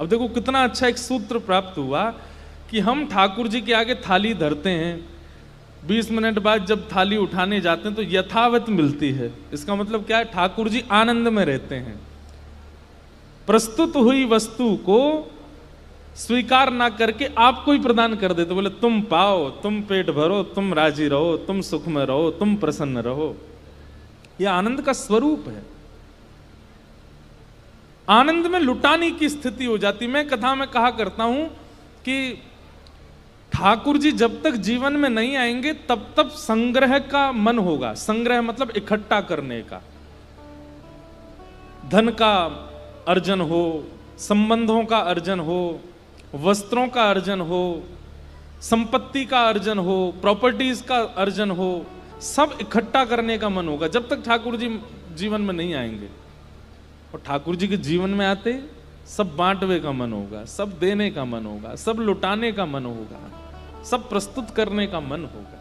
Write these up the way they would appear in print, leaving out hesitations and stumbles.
अब देखो कितना अच्छा एक सूत्र प्राप्त हुआ कि हम ठाकुर जी के आगे थाली धरते हैं, 20 मिनट बाद जब थाली उठाने जाते हैं तो यथावत मिलती है। इसका मतलब क्या है? ठाकुर जी आनंद में रहते हैं। प्रस्तुत हुई वस्तु को स्वीकार ना करके आपको ही प्रदान कर देते, बोले तुम पाओ, तुम पेट भरो, तुम राजी रहो, तुम सुख में रहो, तुम प्रसन्न रहो। यह आनंद का स्वरूप है। आनंद में लुटाने की स्थिति हो जाती। मैं कथा में कहा करता हूं कि ठाकुर जी जब तक जीवन में नहीं आएंगे तब तक संग्रह का मन होगा। संग्रह मतलब इकट्ठा करने का, धन का अर्जन हो, संबंधों का अर्जन हो, वस्त्रों का अर्जन हो, संपत्ति का अर्जन हो, प्रॉपर्टीज का अर्जन हो, सब इकट्ठा करने का मन होगा जब तक ठाकुर जी जीवन में नहीं आएंगे। और ठाकुर जी के जीवन में आते सब बांटवे का मन होगा, सब देने का मन होगा, सब लुटाने का मन होगा, सब प्रस्तुत करने का मन होगा।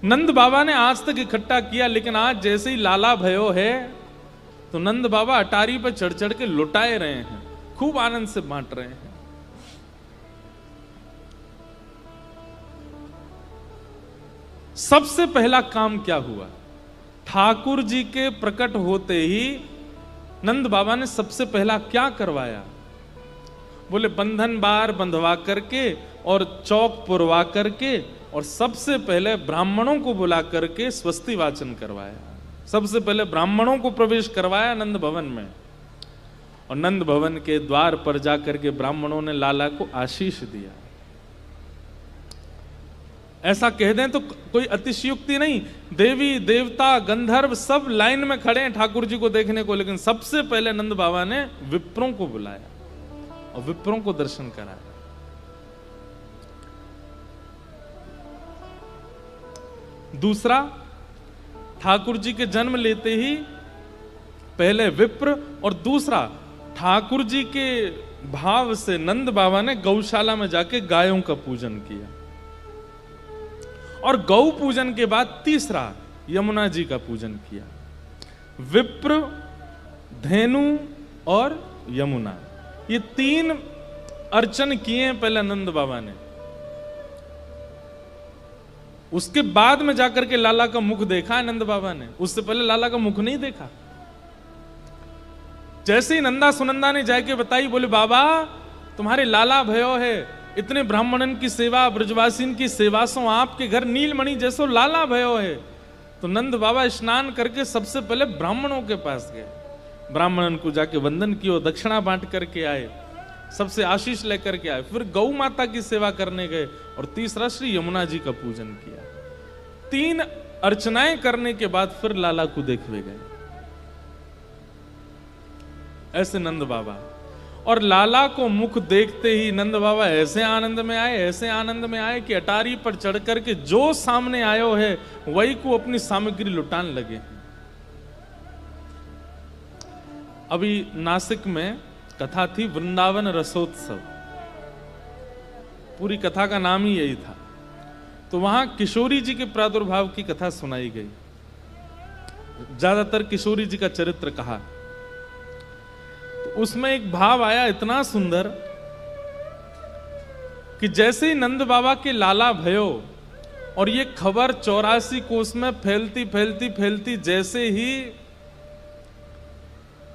नंद बाबा ने आज तक इकट्ठा किया, लेकिन आज जैसे ही लाला भयो है तो नंद बाबा अटारी पर चढ़ चढ़ के लुटाए रहे हैं, खूब आनंद से बांट रहे हैं। सबसे पहला काम क्या हुआ? ठाकुर जी के प्रकट होते ही नंद बाबा ने सबसे पहला क्या करवाया? बोले बंधन बार बंधवा करके और चौक पुरवा करके और सबसे पहले ब्राह्मणों को बुला करके स्वस्ति वाचन करवाया। सबसे पहले ब्राह्मणों को प्रवेश करवाया नंद भवन में, और नंद भवन के द्वार पर जाकर के ब्राह्मणों ने लाला को आशीष दिया। ऐसा कह दें तो कोई अतिशयोक्ति नहीं, देवी देवता गंधर्व सब लाइन में खड़े हैं ठाकुर जी को देखने को, लेकिन सबसे पहले नंद बाबा ने विप्रों को बुलाया और विप्रों को दर्शन कराया। दूसरा, ठाकुर जी के जन्म लेते ही पहले विप्र, और दूसरा ठाकुर जी के भाव से नंद बाबा ने गौशाला में जाके गायों का पूजन किया, और गौ पूजन के बाद तीसरा यमुना जी का पूजन किया। विप्र, धेनु और यमुना, ये 3 अर्चन किए पहले नंद बाबा ने। उसके बाद में जाकर के लाला का मुख देखा है नंद बाबा ने, उससे पहले लाला का मुख नहीं देखा। जैसे ही नंदा सुनंदा ने जाके बताई, बोले बाबा तुम्हारे लाला भयो है, इतने ब्राह्मणन की सेवा, ब्रजवासीन की सेवा सो आपके घर नीलमणि जैसो लाला भयो है। तो नंद बाबा स्नान करके सबसे पहले ब्राह्मणों के पास गए, ब्राह्मणन को जाके वंदन किया, दक्षिणा बांट करके आए, सबसे आशीष लेकर के आए, फिर गौ माता की सेवा करने गए, और तीसरा श्री यमुना जी का पूजन किया। 3 अर्चनाएं करने के बाद फिर लाला को देखने गए। ऐसे नंद बाबा, और लाला को मुख देखते ही नंद बाबा ऐसे आनंद में आए, ऐसे आनंद में आए कि अटारी पर चढ़ करके जो सामने आयो है वही को अपनी सामग्री लुटाने लगे। अभी नासिक में कथा थी वृंदावन रसोत्सव, पूरी कथा का नाम ही यही था। तो वहां किशोरी जी के प्रादुर्भाव की कथा सुनाई गई, ज्यादातर किशोरी जी का चरित्र कहा। तो उसमें एक भाव आया इतना सुंदर कि जैसे ही नंद बाबा के लाला भयो और ये खबर 84 कोस में फैलती फैलती फैलती जैसे ही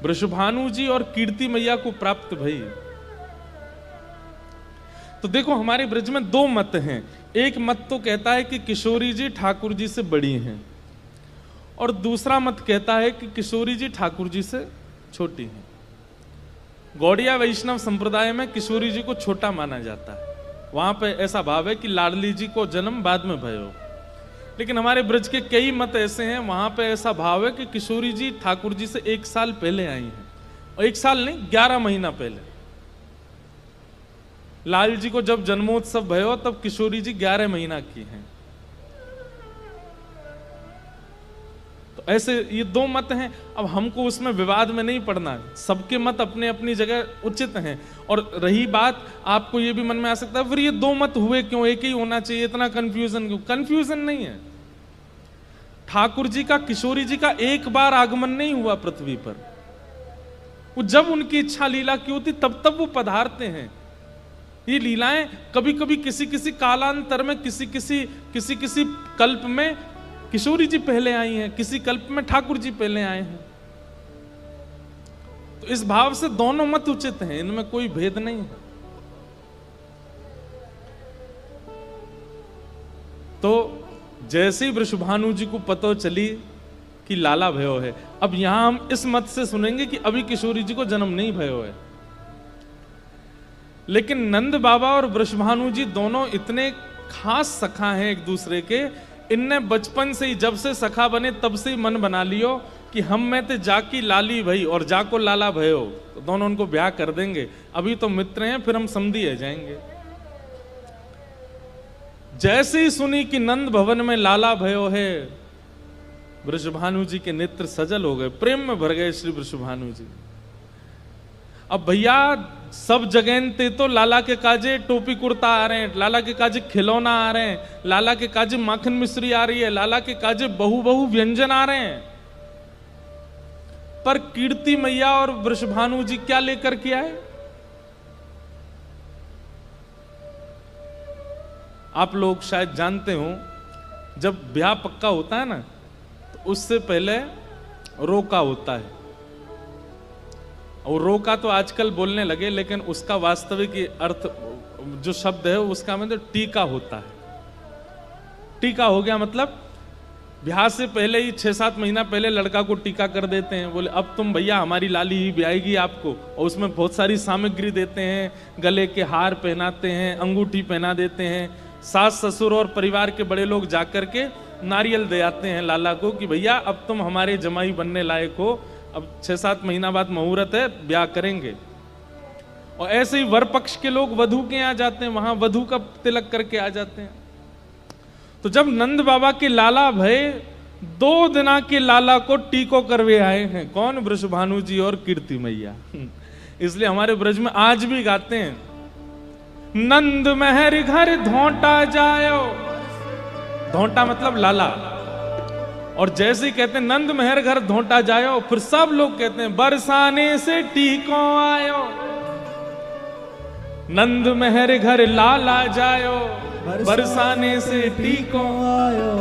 वृषभानु जी और कीर्ति मैया को प्राप्त भई, तो देखो हमारे ब्रज में 2 मत हैं। एक मत तो कहता है कि किशोरी जी ठाकुर जी से बड़ी हैं, और दूसरा मत कहता है कि किशोरी जी ठाकुर जी से छोटी हैं। गौड़िया वैष्णव संप्रदाय में किशोरी जी को छोटा माना जाता है, वहां पे ऐसा भाव है कि लाडली जी को जन्म बाद में भयो। लेकिन हमारे ब्रज के कई मत ऐसे हैं, वहां पे ऐसा भाव है कि किशोरी जी ठाकुर जी से 1 साल पहले आई हैं, और 1 साल नहीं 11 महीना पहले। लाल जी को जब जन्मोत्सव भयो तब किशोरी जी 11 महीना की हैं। तो ऐसे ये 2 मत हैं। अब हमको उसमें विवाद में नहीं पड़ना, सबके मत अपने अपनी जगह उचित हैं। और रही बात, आपको ये भी मन में आ सकता है फिर ये 2 मत हुए क्यों, एक ही होना चाहिए, इतना कंफ्यूजन क्यों? कंफ्यूजन नहीं है। ठाकुर जी का किशोरी जी का एक बार आगमन नहीं हुआ पृथ्वी पर, वो जब उनकी इच्छा लीला की होती तब तब वो पधारते हैं। ये लीलाएं कभी कभी किसी किसी कालांतर में, किसी किसी कल्प में किशोरी जी पहले आई हैं, किसी कल्प में ठाकुर जी पहले आए हैं। तो इस भाव से दोनों मत उचित हैं, इनमें कोई भेद नहीं है। तो जैसे ही वृषभानु जी को पता चली कि लाला भयो है, अब यहां हम इस मत से सुनेंगे कि अभी किशोरी जी को जन्म नहीं भयो है, लेकिन नंद बाबा और वृषभानु जी दोनों इतने खास सखा हैं एक दूसरे के। इनने बचपन से ही, जब से सखा बने तब से ही मन बना लियो कि हम में ते जाकी लाली भई और जाको लाला भयो, तो दोनों उनको ब्याह कर देंगे। अभी तो मित्र हैं, फिर हम समधी है जाएंगे। जैसे ही सुनी कि नंद भवन में लाला भयो है, वृषभानु जी के नेत्र सजल हो गए, प्रेम में भर गए श्री वृषभानु जी। अब भैया सब जगह ते तो लाला के काजे टोपी कुर्ता आ रहे हैं, लाला के काजे खिलौना आ रहे हैं, लाला के काजे माखन मिश्री आ रही है, लाला के काजे बहु बहु व्यंजन आ रहे हैं, पर कीर्ति मैया और वृषभानु जी क्या लेकर के आए? आप लोग शायद जानते हो, जब ब्याह पक्का होता है ना, तो उससे पहले रोका होता है। और रोका तो आजकल बोलने लगे, लेकिन उसका वास्तविक अर्थ जो शब्द है उसका मतलब टीका होता है। टीका हो गया मतलब ब्याह से पहले ही 6-7 महीना पहले लड़का को टीका कर देते हैं। बोले अब तुम भैया हमारी लाली ही ब्याहेगी आपको, और उसमें बहुत सारी सामग्री देते हैं, गले के हार पहनाते हैं, अंगूठी पहना देते हैं। सास ससुर और परिवार के बड़े लोग जाकर के नारियल दे आते हैं लाला को कि भैया अब तुम हमारे जमाई बनने लायक हो, अब 6-7 महीना बाद मुहूर्त है, ब्याह करेंगे। और ऐसे ही वर पक्ष के लोग वधू के यहाँ जाते हैं, वहां वधू का तिलक करके आ जाते हैं। तो जब नंद बाबा के लाला भय 2 दिना के लाला को टीको करवे आए हैं, कौन? वृषभानु जी और कीर्ति मैया। इसलिए हमारे ब्रज में आज भी गाते हैं, नंद महर घर धोंटा जायो। धोंटा मतलब लाला। और जैसे ही कहते हैं नंद महर घर धोंटा जायो, फिर सब लोग कहते हैं बरसाने से टीको आयो। नंद महर घर लाला जायो, बरसाने से टीको आयो।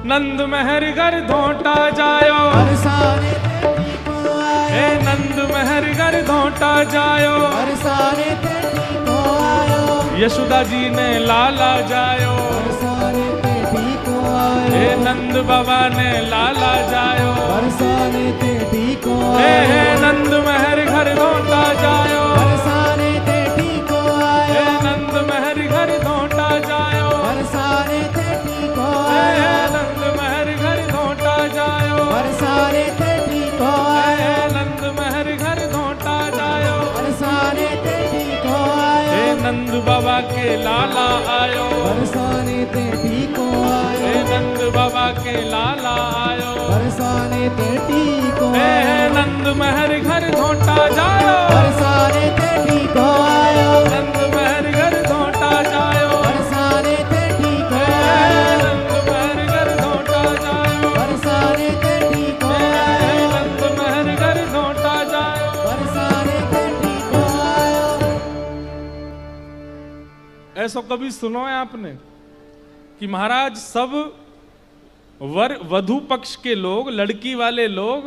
नंद महर घर धोंटा जायो, बरसाने ते टीको आयो। ए नंद महर घर धोंटा जायो, बरसाने ते टीको आयो। यशोदा जी ने लाला जायो, बरसाने ते टीको आयो। ए नंद बाबा ने लाला जायो, बरसाने ते टीको हे आयो। नंद महर घर धोंटा जायो, बरसाने ते टीको आयो। हे नंद महर घर धोंटा जायो, बरसाने ते टीको हे आयो। नंद महर घर धोंटा जायो, बरसाने ते टीको हे आयो। नंद महर घर धोंटा जायो। बरसाने ते टीको हे आयो। नंद बाबा के लाला आयो, बरसाने ते टीको हे आयो। नंद बाबा के लाला आयो, बरसाने ते टीको हे आयो। नंद महर घर धोंटा जायो, बरसाने ते टीको आयो। नंद महर घर धोंटा जायो, बरसाने ते टीको हे आयो। नंद महर घर धोंटा जायो, बरसाने ते टीको हे आयो। नंद महर घर धोंटा जायो। बरसाने ते टीको आयो। ऐसा कभी सुनो है आपने कि महाराज सब वधु पक्ष के लोग, लड़की वाले लोग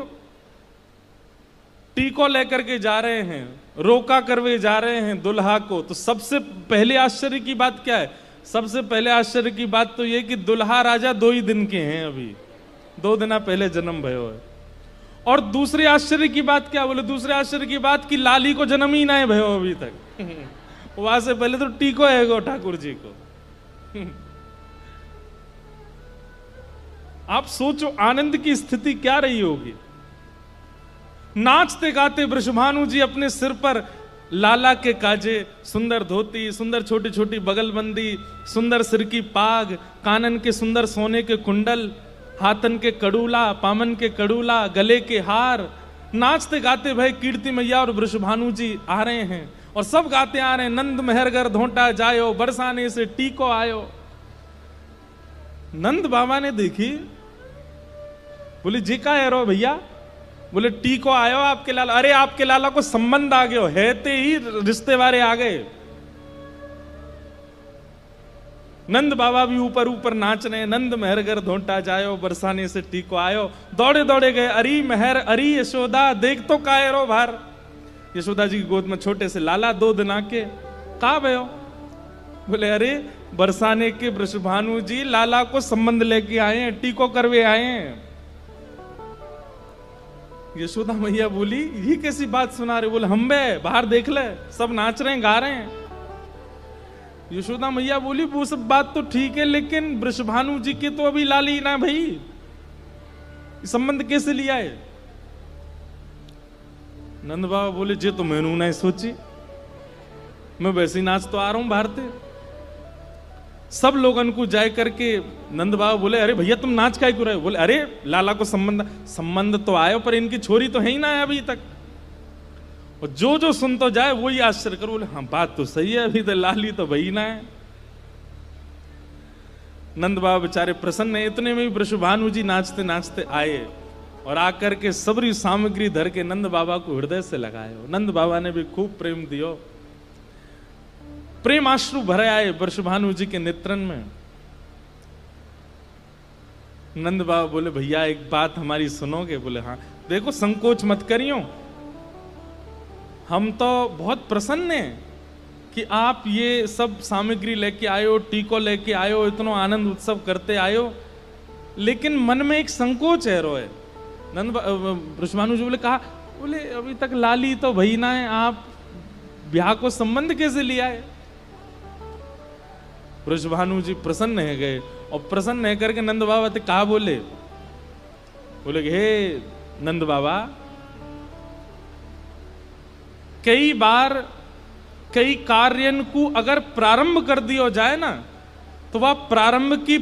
टीको लेकर के जा रहे हैं, रोका करवे जा रहे हैं दुल्हा को? तो सबसे पहले आश्चर्य की बात क्या है? सबसे पहले आश्चर्य की बात तो यह कि दुल्हा राजा 2 ही दिन के हैं, अभी 2 दिन पहले जन्म भयो है। और दूसरे आश्चर्य की बात क्या? बोले दूसरे आश्चर्य की बात कि लाली को जन्म ही ना है भयो अभी तक। वहां से पहले तो टीको है गो ठाकुर जी को। आप सोचो आनंद की स्थिति क्या रही होगी। नाचते गाते वृषभानु जी अपने सिर पर लाला के काजे, सुंदर धोती, सुंदर छोटी छोटी बगलबंदी, सुंदर सिर की पाग, कानन के सुंदर सोने के कुंडल, हाथन के कड़ूला, पामन के कड़ूला, गले के हार। नाचते गाते भाई कीर्ति मैया और वृषभानु जी आ रहे हैं और सब गाते आ रहे हैं, नंद मेहरगर धोंटा जायो, बरसाने से टीको आयो। नंद बाबा ने देखी, बोली जी का है रो भैया, बोले टीको आयो आपके लाला। अरे आपके लाला को संबंध आ गयो है ते ही रिश्ते वाले आ गए। नंद बाबा भी ऊपर ऊपर नाच रहे, नंद मेहरगर धोंटा जायो, बरसाने से टीको आयो। दौड़े दौड़े गए, अरी मेहर अरी यशोदा देख तो कायरो भार। यशोदा जी की गोद में छोटे से लाला 2 दिन आके कहा भयो। बोले अरे बरसाने के वृषभानु जी लाला को संबंध लेके आए हैं, टीको करवे आए हैं। यशोदा मैया बोली ये कैसी बात सुना रहे। बोले हम बे बाहर देख ले, सब नाच रहे हैं गा रहे हैं। यशोदा मैया बोली वो सब बात तो ठीक है, लेकिन वृषभानु जी के तो अभी लाली ना भाई, संबंध कैसे लिया है। नंद बाबा बोले जे तो मैनू नहीं सोची, मैं वैसे ही नाच तो आ रहा हूं भारते। सब लोगन को जाए करके नंद बाबा बोले अरे भैया तुम नाच काय क्यों रहे हो। बोले अरे लाला को संबंध तो आयो, पर इनकी छोरी तो है ही ना अभी तक। और जो जो सुन तो जाए वही आश्चर्य करो। बोले हाँ बात तो सही है, अभी तो लाली तो वही ना है। नंद बाबा बेचारे प्रसन्न है। इतने में ही वृषभानु जी नाचते नाचते आए और आकर के सबरी सामग्री धर के नंद बाबा को हृदय से लगाए। नंद बाबा ने भी खूब प्रेम दियो, प्रेम आश्रु भरे आए वृषभानु जी के नेत्रन में। नंद बाबा बोले भैया एक बात हमारी सुनोगे। बोले हाँ। देखो संकोच मत करियो, हम तो बहुत प्रसन्न हैं कि आप ये सब सामग्री लेके आयो, टीको लेके आयो, इतना आनंद उत्सव करते आयो, लेकिन मन में एक संकोच है रोए। नंद वृषभानु जी बोले कहा। बोले अभी तक लाली तो भई ना है, आप ब्याह को संबंध कैसे लिया है। वृषभानु जी प्रसन्न है गए और प्रसन्न है करके नंद बाबा ते कहा बोले। बोले हे नंद बाबा, कई बार कई कार्य को अगर प्रारंभ कर दिया जाए ना, तो वह प्रारंभ की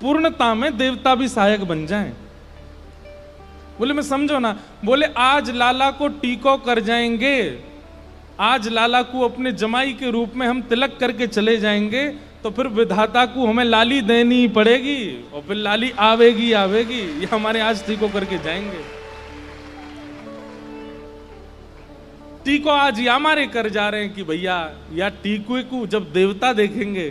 पूर्णता में देवता भी सहायक बन जाएं। बोले मैं समझो ना। बोले आज लाला को टीको कर जाएंगे, आज लाला को अपने जमाई के रूप में हम तिलक करके चले जाएंगे, तो फिर विधाता को हमें लाली देनी ही पड़ेगी, और फिर लाली आवेगी आवेगी। ये हमारे आज टीको करके जाएंगे। टीको आज या हमारे कर जा रहे हैं कि भैया, या टीको को जब देवता देखेंगे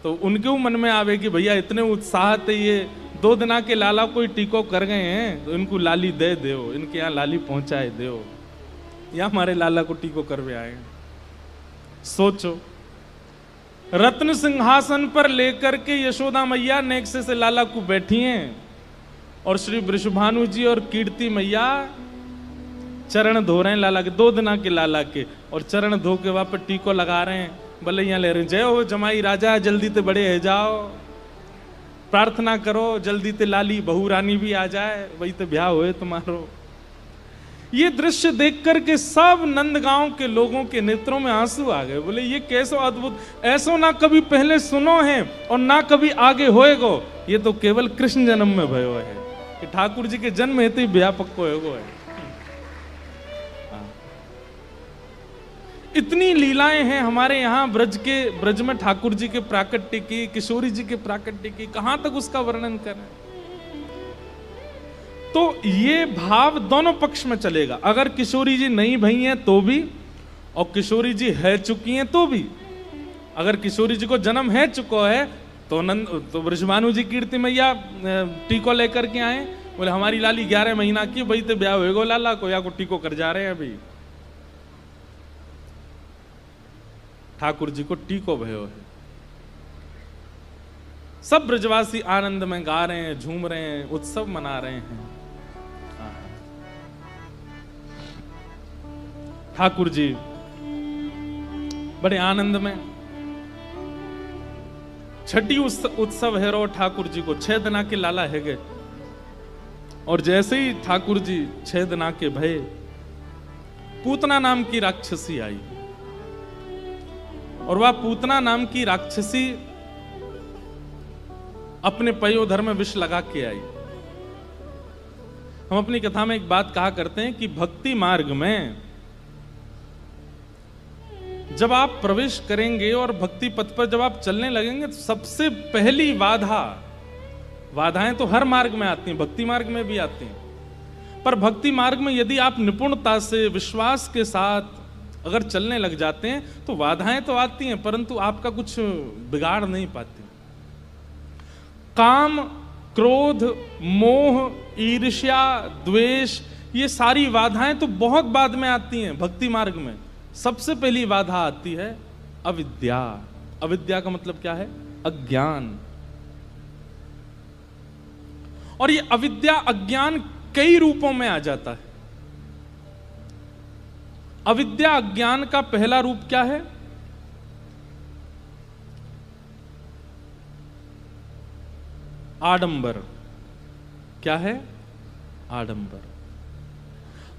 तो उनके मन में आवे कि भैया इतने उत्साह थे, ये 2 दिना के लाला कोई टीको कर गए हैं, तो इनको लाली दे दो, इनके यहाँ लाली पहुंचाए दो, या हमारे लाला को टीको करवे आए। सोचो, रत्न सिंहासन पर लेकर के यशोदा मैया नेक्से से लाला को बैठी हैं, और श्री वृषभानु जी और कीर्ति मैया चरण धो रहे हैं लाला के, 2 दिना के लाला के, और चरण धो के वहां पर टीको लगा रहे हैं, बलैया ले रहे हैं। जय हो जमाई राजा, जल्दी ते बड़े है जाओ, प्रार्थना करो जल्दी ते लाली बहू रानी भी आ जाए, वही तो ब्याह होए तुम्हारो। ये दृश्य देख करके सब नंदगांव के लोगों के नेत्रों में आंसू आ गए। बोले ये कैसो अद्भुत, ऐसो ना कभी पहले सुनो है और ना कभी आगे होएगो, ये तो केवल कृष्ण जन्म में भयो है, कि ठाकुर जी के जन्म हेतु ही ब्याह पक्को होएगो है। इतनी लीलाएं हैं हमारे यहाँ ब्रज में ठाकुर जी के प्राकट्य की, किशोरी जी के प्राकट्य की, कहां तक उसका वर्णन करें। तो ये भाव दोनों पक्ष में चलेगा। अगर किशोरी जी नहीं भई हैं तो भी, और किशोरी जी है चुकी हैं तो भी। अगर किशोरी जी को जन्म है चुका है तो वृषभानु जी कीर्ति मैया टीको लेकर के आए। बोले हमारी लाली 11 महीना की, भाई तो ब्याह होएगो लाला को, या को टीको कर जा रहे हैं अभी। ठाकुर जी को टीको भयो है। सब ब्रजवासी आनंद में गा रहे हैं, झूम रहे हैं, उत्सव मना रहे हैं। ठाकुर जी बड़े आनंद में। छठी उत्सव है रो ठाकुर जी को 6 दिना के लाला है गए, और जैसे ही ठाकुर जी 6 दिना के भये, पूतना नाम की राक्षसी आई, और वह पूतना नाम की राक्षसी अपने पयोधर में विष लगा के आई। हम अपनी कथा में एक बात कहा करते हैं कि भक्ति मार्ग में जब आप प्रवेश करेंगे और भक्ति पथ पर जब आप चलने लगेंगे, तो सबसे पहली बाधाएं तो हर मार्ग में आती हैं, भक्ति मार्ग में भी आती हैं। पर भक्ति मार्ग में यदि आप निपुणता से, विश्वास के साथ अगर चलने लग जाते हैं तो बाधाएं तो आती हैं परंतु आपका कुछ बिगाड़ नहीं पाती। काम, क्रोध, मोह, ईर्ष्या, द्वेष, ये सारी बाधाएं तो बहुत बाद में आती हैं। भक्ति मार्ग में सबसे पहली बाधा आती है अविद्या। अविद्या का मतलब क्या है? अज्ञान। और ये अविद्या, अज्ञान कई रूपों में आ जाता है। अविद्या अज्ञान का पहला रूप क्या है? आडंबर। क्या है? आडंबर।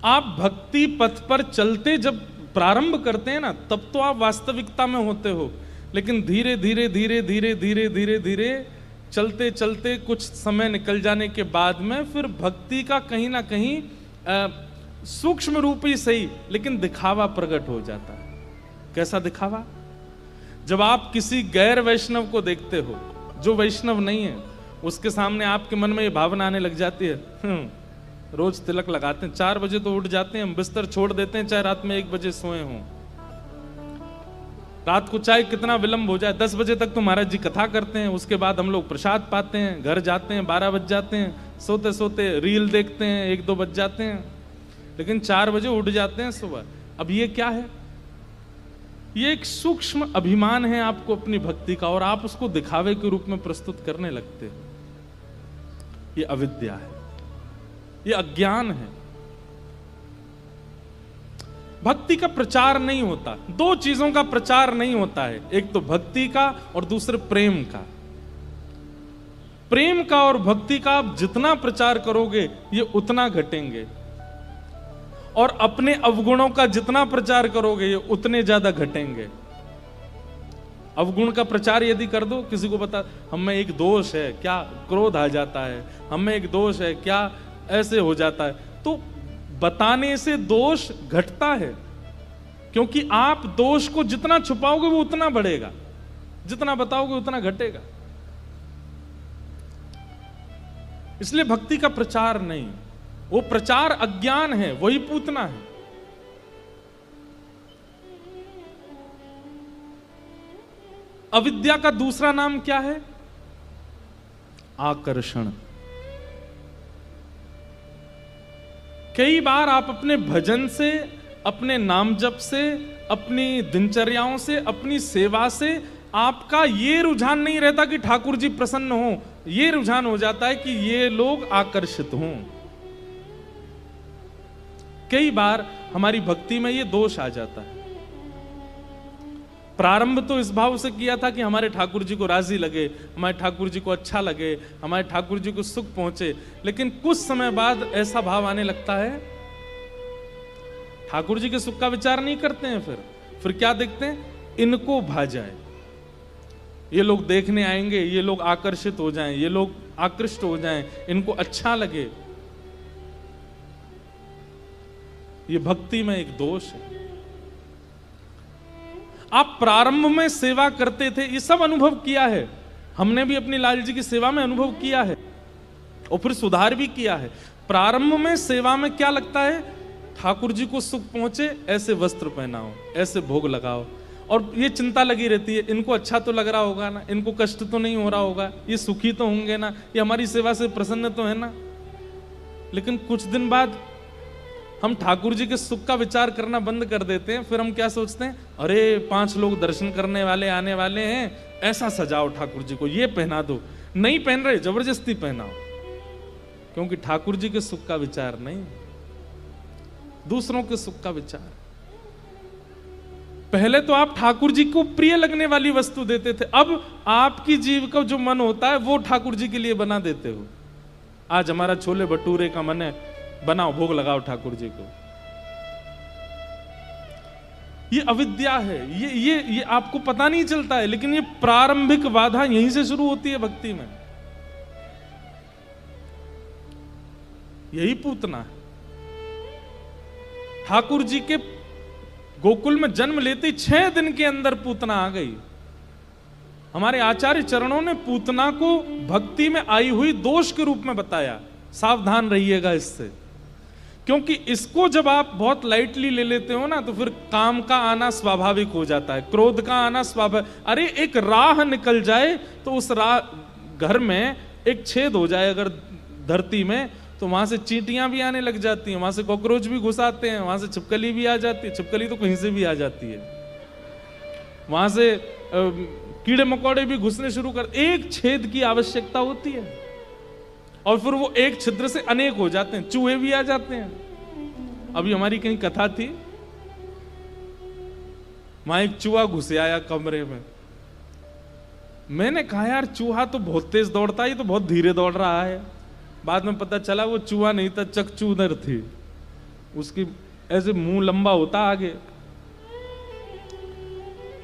आप भक्ति पथ पर चलते जब प्रारंभ करते हैं ना, तब तो आप वास्तविकता में होते हो, लेकिन धीरे धीरे धीरे धीरे धीरे धीरे धीरे चलते चलते कुछ समय निकल जाने के बाद में फिर भक्ति का कहीं ना कहीं सूक्ष्म रूप ही सही लेकिन दिखावा प्रकट हो जाता है। कैसा दिखावा? जब आप किसी गैर वैष्णव को देखते हो, जो वैष्णव नहीं है, उसके सामने आपके मन में ये भावना आने लग जाती है, रोज तिलक लगाते हैं, 4 बजे तो उठ जाते हैं, बिस्तर छोड़ देते हैं चाहे रात में 1 बजे सोए हों, रात को चाहे कितना विलंब हो जाए 10 बजे तक तो महाराज जी कथा करते हैं, उसके बाद हम लोग प्रसाद पाते हैं, घर जाते हैं, 12 बज जाते हैं, सोते सोते रील देखते हैं, 1-2 बज जाते हैं, लेकिन 4 बजे उठ जाते हैं सुबह। अब ये क्या है? ये एक सूक्ष्म अभिमान है आपको अपनी भक्ति का और आप उसको दिखावे के रूप में प्रस्तुत करने लगते हो। ये अविद्या है, ये अज्ञान है। भक्ति का प्रचार नहीं होता, 2 चीजों का प्रचार नहीं होता है, एक तो भक्ति का और दूसरे प्रेम का। प्रेम का और भक्ति का आप जितना प्रचार करोगे ये उतना घटेंगे, और अपने अवगुणों का जितना प्रचार करोगे ये उतने ज्यादा घटेंगे। अवगुण का प्रचार यदि कर दो, किसी को बता हम में एक दोष है, क्या क्रोध आ जाता है, हम में एक दोष है, क्या ऐसे हो जाता है, तो बताने से दोष घटता है, क्योंकि आप दोष को जितना छुपाओगे वो उतना बढ़ेगा, जितना बताओगे उतना घटेगा। इसलिए भक्ति का प्रचार नहीं, वो प्रचार अज्ञान है, वही पूतना है। अविद्या का दूसरा नाम क्या है? आकर्षण। कई बार आप अपने भजन से, अपने नाम जप से, अपनी दिनचर्याओं से, अपनी सेवा से आपका ये रुझान नहीं रहता कि ठाकुर जी प्रसन्न हो, ये रुझान हो जाता है कि ये लोग आकर्षित हों। कई बार हमारी भक्ति में ये दोष आ जाता है। प्रारंभ तो इस भाव से किया था कि हमारे ठाकुर जी को राजी लगे, हमारे ठाकुर जी को अच्छा लगे, हमारे ठाकुर जी को सुख पहुंचे, लेकिन कुछ समय बाद ऐसा भाव आने लगता है ठाकुर जी के सुख का विचार नहीं करते हैं। फिर क्या देखते हैं? इनको भा जाए, ये लोग देखने आएंगे, ये लोग आकर्षित हो जाएं, ये लोग आकृष्ट हो जाएं, इनको अच्छा लगे। ये भक्ति में एक दोष है। आप प्रारंभ में सेवा करते थे, ये सब अनुभव किया है, हमने भी अपनी लाल जी की सेवा में अनुभव किया है और फिर सुधार भी किया है। प्रारंभ में सेवा में क्या लगता है? ठाकुर जी को सुख पहुंचे, ऐसे वस्त्र पहनाओ, ऐसे भोग लगाओ, और ये चिंता लगी रहती है, इनको अच्छा तो लग रहा होगा ना, इनको कष्ट तो नहीं हो रहा होगा, ये सुखी तो होंगे ना, ये हमारी सेवा से प्रसन्न तो है ना। लेकिन कुछ दिन बाद हम ठाकुर जी के सुख का विचार करना बंद कर देते हैं। फिर हम क्या सोचते हैं? अरे 5 लोग दर्शन करने वाले आने वाले हैं, ऐसा सजाओ ठाकुर जी को, ये पहना दो। नहीं पहन रहे, जबरदस्ती पहनाओ, क्योंकि ठाकुर जी के सुख का विचार नहीं, दूसरों के सुख का विचार। पहले तो आप ठाकुर जी को प्रिय लगने वाली वस्तु देते थे, अब आपकी जीव का जो मन होता है वो ठाकुर जी के लिए बना देते हो। आज हमारा छोले भटूरे का मन है, बनाओ, भोग लगाओ ठाकुर जी को। ये अविद्या है, ये आपको पता नहीं चलता है, लेकिन ये प्रारंभिक बाधा यहीं से शुरू होती है भक्ति में। यही पूतना है। ठाकुर जी के गोकुल में जन्म लेते 6 दिन के अंदर पूतना आ गई। हमारे आचार्य चरणों ने पूतना को भक्ति में आई हुई दोष के रूप में बताया, सावधान रहिएगा इससे। क्योंकि इसको जब आप बहुत लाइटली ले लेते हो ना, तो फिर काम का आना स्वाभाविक हो जाता है, क्रोध का आना स्वाभाविक। अरे एक राह निकल जाए तो उस राह, घर में एक छेद हो जाए अगर धरती में, तो वहां से चींटियां भी आने लग जाती हैं, वहां से कॉकरोच भी घुस आते हैं, वहां से छिपकली भी आ जाती है, छिपकली तो कहीं से भी आ जाती है, वहां से कीड़े मकोड़े भी घुसने शुरू कर। एक छेद की आवश्यकता होती है और फिर वो एक छिद्र से अनेक हो जाते हैं, चूहे भी आ जाते हैं। अभी हमारी कहीं कथा थी, वहां एक चूहा घुसे आया कमरे में। मैंने कहा यार चूहा तो बहुत तेज दौड़ता है, ये तो बहुत धीरे दौड़ रहा है। बाद में पता चला वो चूहा नहीं था, चकचूदर थी, उसकी ऐसे मुंह लंबा होता आगे।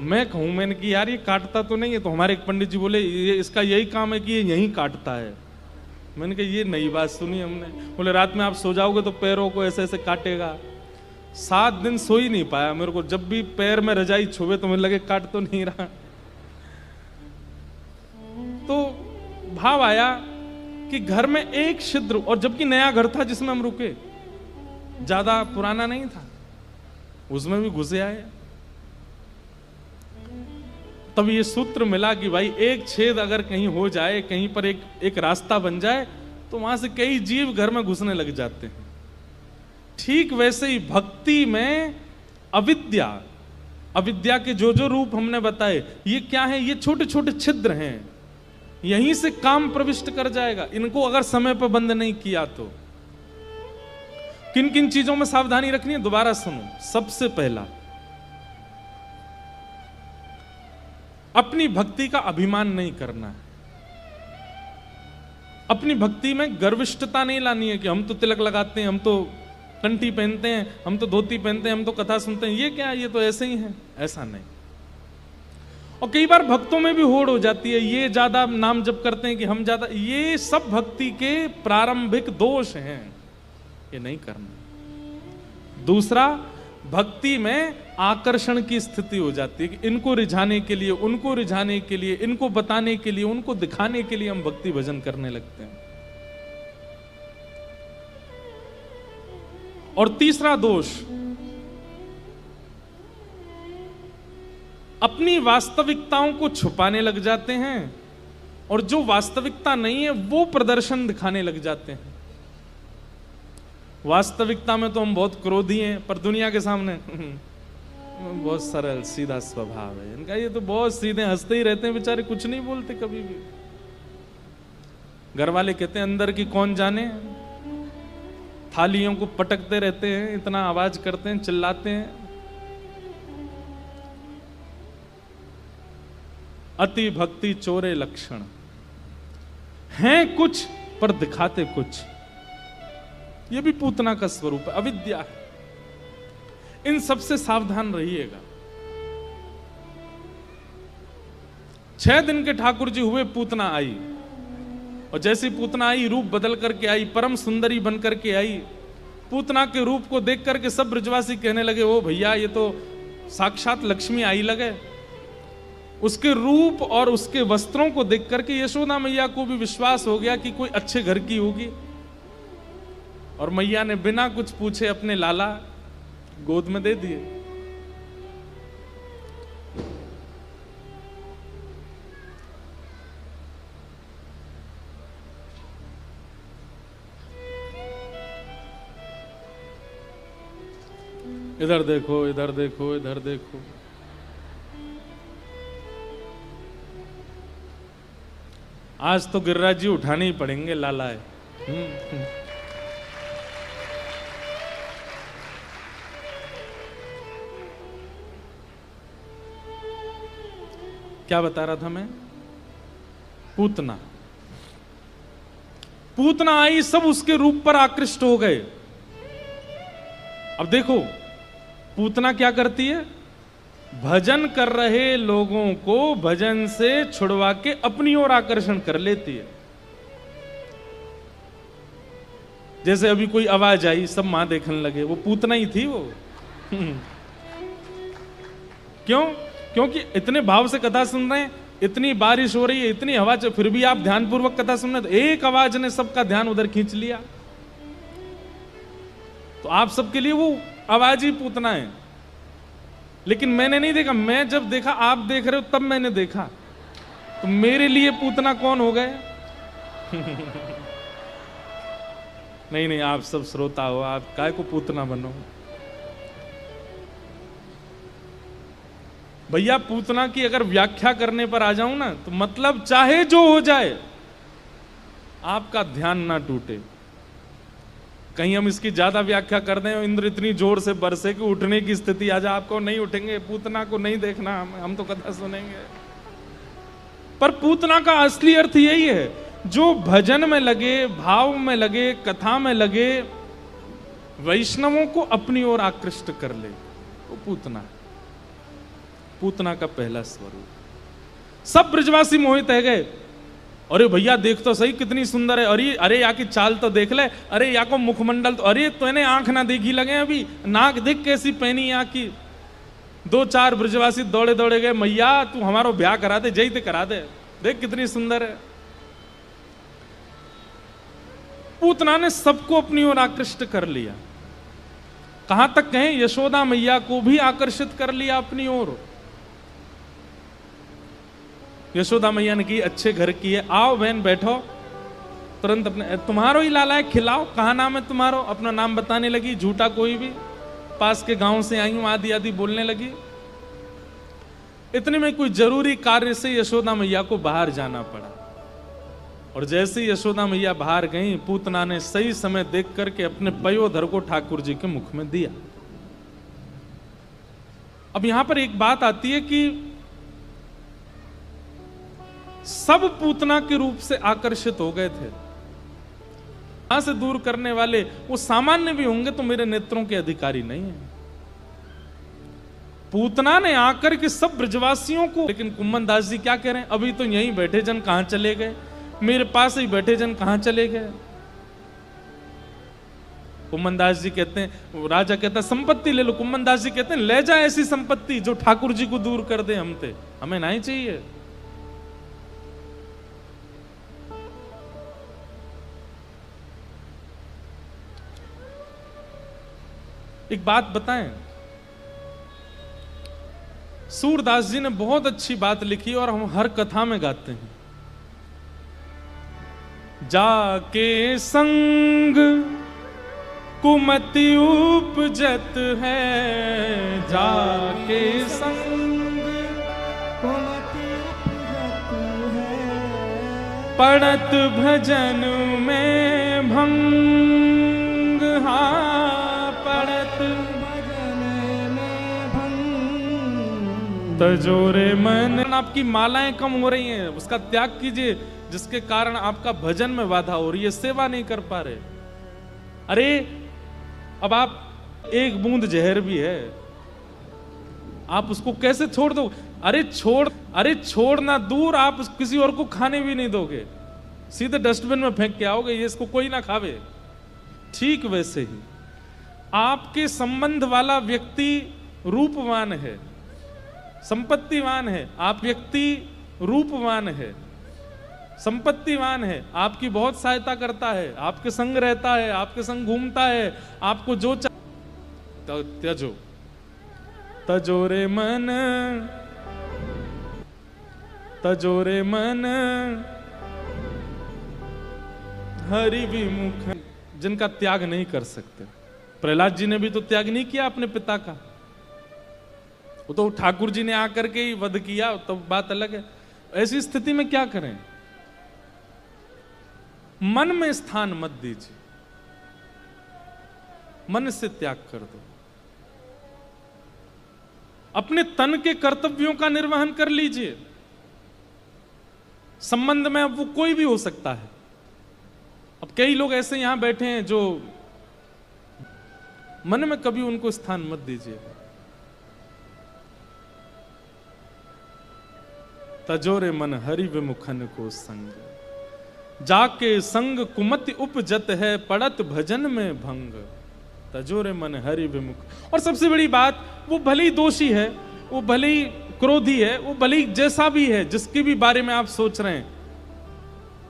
मैं कहूं, मैंने कि यार ये काटता तो नहीं है, तो हमारे एक पंडित जी बोले ये इसका यही काम है कि ये यहीं काटता है। मैंने कहा ये नई बात सुनी हमने। बोले रात में आप सो जाओगे तो पैरों को ऐसे ऐसे काटेगा। 7 दिन सो ही नहीं पाया मेरे को, जब भी पैर में रजाई छुए तो मुझे लगे काट तो नहीं रहा। तो भाव आया कि घर में एक छिद्र, और जबकि नया घर था जिसमें हम रुके, ज्यादा पुराना नहीं था, उसमें भी घुसे आए। तब ये सूत्र मिला कि भाई एक छेद अगर कहीं हो जाए, कहीं पर एक रास्ता बन जाए, तो वहां से कई जीव घर में घुसने लग जाते हैं। ठीक वैसे ही भक्ति में अविद्या, अविद्या के जो जो रूप हमने बताए, ये क्या है? ये छोटे छोटे छिद्र हैं, यहीं से काम प्रविष्ट कर जाएगा। इनको अगर समय पर बंद नहीं किया तो किन किन चीजों में सावधानी रखनी है, दोबारा सुनो। सबसे पहला, अपनी भक्ति का अभिमान नहीं करना है। अपनी भक्ति में गर्विष्ठता नहीं लानी है कि हम तो तिलक लगाते हैं, हम तो कंठी पहनते हैं, हम तो धोती पहनते हैं, हम तो कथा सुनते हैं, ये क्या, ये तो ऐसे ही है, ऐसा नहीं। और कई बार भक्तों में भी होड़ हो जाती है, ये ज्यादा नाम जप करते हैं कि हम ज्यादा, ये सब भक्ति के प्रारंभिक दोष हैं, ये नहीं करना। दूसरा, भक्ति में आकर्षण की स्थिति हो जाती है कि इनको रिझाने के लिए, उनको रिझाने के लिए, इनको बताने के लिए, उनको दिखाने के लिए हम भक्ति भजन करने लगते हैं। और तीसरा दोष, अपनी वास्तविकताओं को छुपाने लग जाते हैं और जो वास्तविकता नहीं है वो प्रदर्शन दिखाने लग जाते हैं। वास्तविकता में तो हम बहुत क्रोधी हैं, पर दुनिया के सामने बहुत सरल सीधा स्वभाव है इनका, ये तो बहुत सीधे, हंसते ही रहते हैं बेचारे, कुछ नहीं बोलते कभी भी। घर वाले कहते हैं अंदर की कौन जाने, थालियों को पटकते रहते हैं, इतना आवाज करते हैं, चिल्लाते हैं। अति भक्ति चोरे लक्षण, हैं कुछ पर दिखाते कुछ, ये भी पूतना का स्वरूप है, अविद्या है। इन सबसे सावधान रहिएगा। 6 दिन के ठाकुर जी हुए, पूतना आई, और जैसी पूतना आई रूप बदल करके आई, परम सुंदरी बन करके आई। पूतना के रूप को देख करके सब ब्रजवासी कहने लगे, ओ भैया ये तो साक्षात लक्ष्मी आई लगे। उसके रूप और उसके वस्त्रों को देख करके यशोदा मैया को भी विश्वास हो गया कि कोई अच्छे घर की होगी, और मैया ने बिना कुछ पूछे अपने लाला गोद में दे दिए। इधर देखो, इधर देखो, इधर देखो। आज तो गिरिराज जी उठाने ही पड़ेंगे, लाला है। क्या बता रहा था मैं? पूतना, पूतना आई, सब उसके रूप पर आकृष्ट हो गए। अब देखो पूतना क्या करती है, भजन कर रहे लोगों को भजन से छुड़वा के अपनी ओर आकर्षण कर लेती है। जैसे अभी कोई आवाज आई, सब मां देखने लगे, वो पूतना ही थी वो। क्यों? क्योंकि इतने भाव से कथा सुन रहे हैं, इतनी बारिश हो रही है, इतनी हवा, फिर भी आप ध्यानपूर्वक कथा सुन रहे हैं, तो एक आवाज ने सबका ध्यान उधर खींच लिया। तो आप सबके लिए वो आवाज ही पूतना है, लेकिन मैंने नहीं देखा। मैं जब देखा, आप देख रहे हो तब मैंने देखा, तो मेरे लिए पूतना कौन हो गए? नहीं नहीं, आप सब श्रोता हो, आप काय को पूतना बनो। भैया पूतना की अगर व्याख्या करने पर आ जाऊं ना, तो मतलब चाहे जो हो जाए आपका ध्यान ना टूटे। कहीं हम इसकी ज्यादा व्याख्या कर दें, इंद्र इतनी जोर से बरसे कि उठने की स्थिति आ जाए, आपको नहीं उठेंगे, पूतना को नहीं देखना, हम तो कथा सुनेंगे। पर पूतना का असली अर्थ यही है, जो भजन में लगे, भाव में लगे, कथा में लगे, वैष्णवों को अपनी ओर आकृष्ट कर ले, वो पूतना है। पूतना का पहला स्वरूप। सब ब्रजवासी मोहित है गए, अरे भैया देख तो सही कितनी सुंदर है, अरे अरे या की चाल तो देख ले, अरे या को मुखमंडल तो, अरे तूने आंख ना देखी लगे, अभी नाक देख कैसी पहनी या की। दो चार ब्रजवासी दौड़े दौड़े गए, मैया तू हमारो ब्याह करा दे, जई ते करा दे, देख कितनी सुंदर है। पूतना ने सबको अपनी ओर आकृष्ट कर लिया। कहां तक कहें, यशोदा मैया को भी आकर्षित कर लिया अपनी ओर। यशोदा मैया ने की अच्छे घर की है, आओ बहन बैठो, तुरंत अपने तुम्हारो ही लाला है, खिलाओ, कहा नाम है तुम्हारो, अपना नाम बताने लगी, झूठा कोई भी, पास के गांव से आई हूं, आदि आदि बोलने लगी। इतने में कोई जरूरी कार्य से यशोदा मैया को बाहर जाना पड़ा, और जैसे ही यशोदा मैया बाहर गई, पूतना ने सही समय देख करके अपने पयोधर को ठाकुर जी के मुख में दिया। अब यहां पर एक बात आती है कि सब पूतना के रूप से आकर्षित हो गए थे। यहां से दूर करने वाले वो सामान्य भी होंगे तो मेरे नेत्रों के अधिकारी नहीं है। पूतना ने आकर के सब ब्रजवासियों को, लेकिन कुम्मन दास जी क्या कह रहे हैं, अभी तो यहीं बैठे जन कहां चले गए, मेरे पास ही बैठे जन कहां चले गए। कुम्मन दास जी कहते हैं, राजा कहता है संपत्ति ले लो, कुम्मन दास जी कहते हैं ले जा ऐसी संपत्ति जो ठाकुर जी को दूर कर दे हमसे, हमें नहीं चाहिए। एक बात बताएं, सूरदास जी ने बहुत अच्छी बात लिखी और हम हर कथा में गाते हैं। जाके संग कुमति उपजत है, जाके संग कुमति उपजत है, पड़त भजन में भंग, हाँ पड़त भजन में भंग। तजोरे मन। आपकी मालाएं कम हो रही हैं, उसका त्याग कीजिए, जिसके कारण आपका भजन में बाधा हो रही है, सेवा नहीं कर पा रहे। अरे अब आप एक बूंद जहर भी है, आप उसको कैसे छोड़ दो? अरे छोड़ना दूर, आप किसी और को खाने भी नहीं दोगे, सीधे डस्टबिन में फेंक के आओगे, ये इसको कोई ना खावे। ठीक वैसे ही आपके संबंध वाला व्यक्ति रूपवान है, संपत्तिवान है, आप व्यक्ति रूपवान है, संपत्तिवान है, आपकी बहुत सहायता करता है, आपके संग रहता है, आपके संग घूमता है, आपको जो त्यजो तजोरे मन, तजोरे मन हरि विमुख, जिनका त्याग नहीं कर सकते। प्रहलाद जी ने भी तो त्याग नहीं किया अपने पिता का, वो तो ठाकुर जी ने आकर के ही वध किया, तो बात अलग है। ऐसी स्थिति में क्या करें? मन में स्थान मत दीजिए, मन से त्याग कर दो। अपने तन के कर्तव्यों का निर्वहन कर लीजिए। संबंध में अब वो कोई भी हो सकता है। अब कई लोग ऐसे यहां बैठे हैं जो मन में कभी उनको स्थान मत दीजिए। तजोरे मन हरि विमुखन को संग, जाके संग कुमति उपजत है, पड़त भजन में भंग। तजोरे मन हरि विमुख। और सबसे बड़ी बात, वो भले ही दोषी है, वो भले ही क्रोधी है, वो भले ही जैसा भी है, जिसके भी बारे में आप सोच रहे हैं,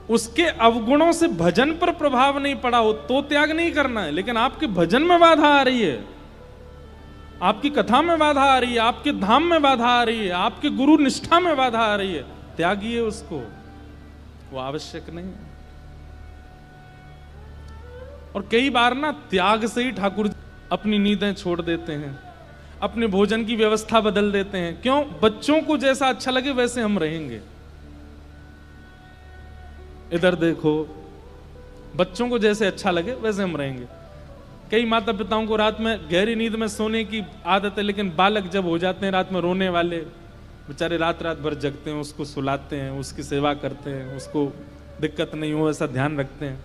उसके अवगुणों से भजन पर प्रभाव नहीं पड़ा हो तो त्याग नहीं करना है। लेकिन आपके भजन में बाधा आ रही है, आपकी कथा में बाधा आ रही है, आपके धाम में बाधा आ रही है, आपके गुरु निष्ठा में बाधा आ रही है, त्यागिए उसको, वो आवश्यक नहीं है। और कई बार ना त्याग से ही ठाकुर अपनी नींदें छोड़ देते हैं, अपने भोजन की व्यवस्था बदल देते हैं। क्यों? बच्चों को जैसा अच्छा लगे वैसे हम रहेंगे। इधर देखो, बच्चों को जैसे अच्छा लगे वैसे हम रहेंगे। कई माता पिताओं को रात में गहरी नींद में सोने की आदत है, लेकिन बालक जब हो जाते हैं रात में रोने वाले, बेचारे रात रात भर जगते हैं, उसको सुलाते हैं, उसकी सेवा करते हैं, उसको दिक्कत नहीं हो ऐसा ध्यान रखते हैं।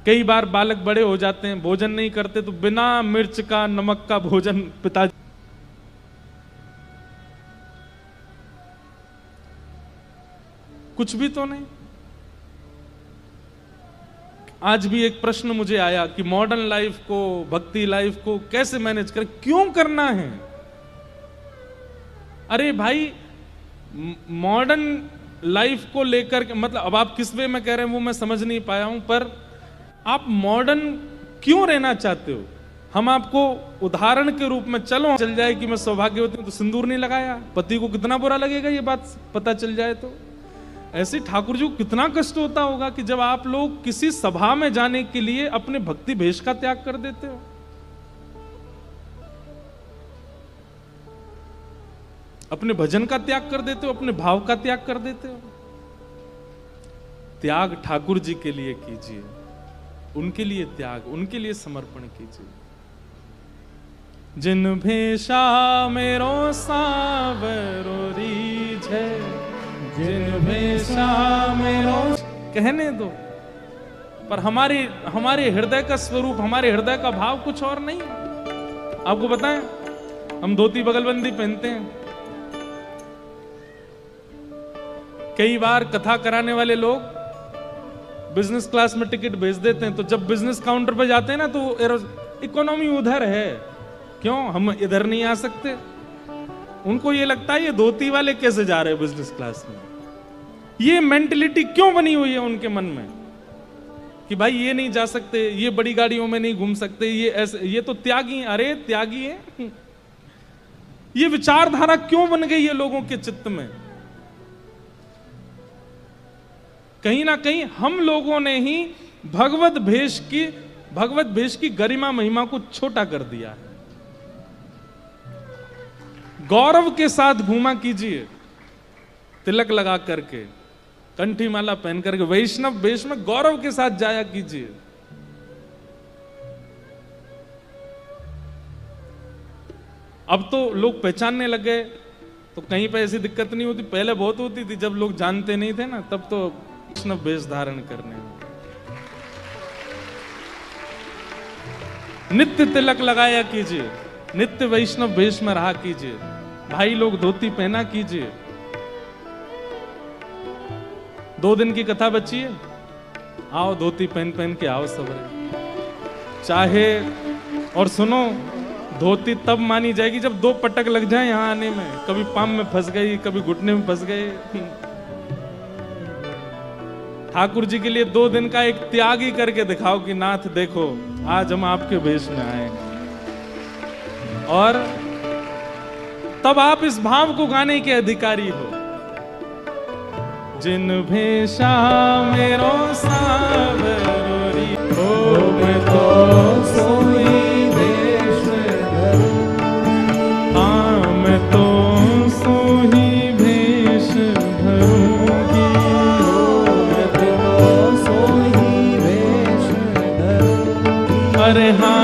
कई बार बालक बड़े हो जाते हैं, भोजन नहीं करते, तो बिना मिर्च का नमक का भोजन पिताजी कुछ भी तो नहीं। आज भी एक प्रश्न मुझे आया कि मॉडर्न लाइफ को, भक्ति लाइफ को कैसे मैनेज करें, क्यों करना है? अरे भाई, मॉडर्न लाइफ को लेकर के मतलब अब आप किस वे में कह रहे हैं वो मैं समझ नहीं पाया हूं, पर आप मॉडर्न क्यों रहना चाहते हो? हम आपको उदाहरण के रूप में चल जाए कि मैं सौभाग्यवती हूं तो सिंदूर नहीं लगाया, पति को कितना बुरा लगेगा ये बात पता चल जाए तो। ऐसे ठाकुर जी को कितना कष्ट होता होगा कि जब आप लोग किसी सभा में जाने के लिए अपने भक्ति भेष का त्याग कर देते हो, अपने भजन का त्याग कर देते हो, अपने भाव का त्याग कर देते हो। त्याग ठाकुर जी के लिए कीजिए, उनके लिए त्याग, उनके लिए समर्पण कीजिए। जिन भेषा मेरो सावरो रीझ है, जिन भेषा मेरो, कहने दो, पर हमारे हृदय का स्वरूप, हमारे हृदय का भाव कुछ और नहीं है। आपको बताएं, हम धोती बगलबंदी पहनते हैं। कई बार कथा कराने वाले लोग बिजनेस क्लास में टिकट भेज देते हैं, तो जब बिजनेस काउंटर पे जाते हैं ना तो इकोनॉमी उधर है, क्यों हम इधर नहीं आ सकते? उनको ये लगता है ये धोती वाले कैसे जा रहे हैं बिजनेस क्लास में। ये मेंटलिटी क्यों बनी हुई है उनके मन में कि भाई ये नहीं जा सकते, ये बड़ी गाड़ियों में नहीं घूम सकते, ये ऐसे, ये तो त्यागी हैं। अरे त्यागी है, ये विचारधारा क्यों बन गई है लोगों के चित्त में? कहीं ना कहीं हम लोगों ने ही भगवत भेष की गरिमा महिमा को छोटा कर दिया है। गौरव के साथ घूमा कीजिए, तिलक लगा करके, कंठी माला पहन करके, वैष्णव वेश में गौरव के साथ जाया कीजिए। अब तो लोग पहचानने लगे तो कहीं पे ऐसी दिक्कत नहीं होती, पहले बहुत होती थी जब लोग जानते नहीं थे ना, तब तो वैष्णव वेश धारण करने में। नित्य तिलक लगाया कीजिए, नित्य वैष्णव वेश में रहा कीजिए, भाई लोग धोती पहना कीजिए। 2 दिन की कथा बची है, आओ धोती पहन के आओ सबरे। चाहे और सुनो, धोती तब मानी जाएगी जब 2 पटक लग जाए यहां आने में, कभी पाम में फंस गई, कभी घुटने में फंस गए। ठाकुर जी के लिए 2 दिन का एक त्याग ही करके दिखाओ कि नाथ देखो आज हम आपके भेष में आए, और तब आप इस भाव को गाने के अधिकारी हो। जिन भेषा मेरो सावरोरी हो, मैं तो सोई भेष धरूं, हाँ मैं तो सोई भेष धरूंगी, मैं तो सोई भेष धरूंगी। अरे हाँ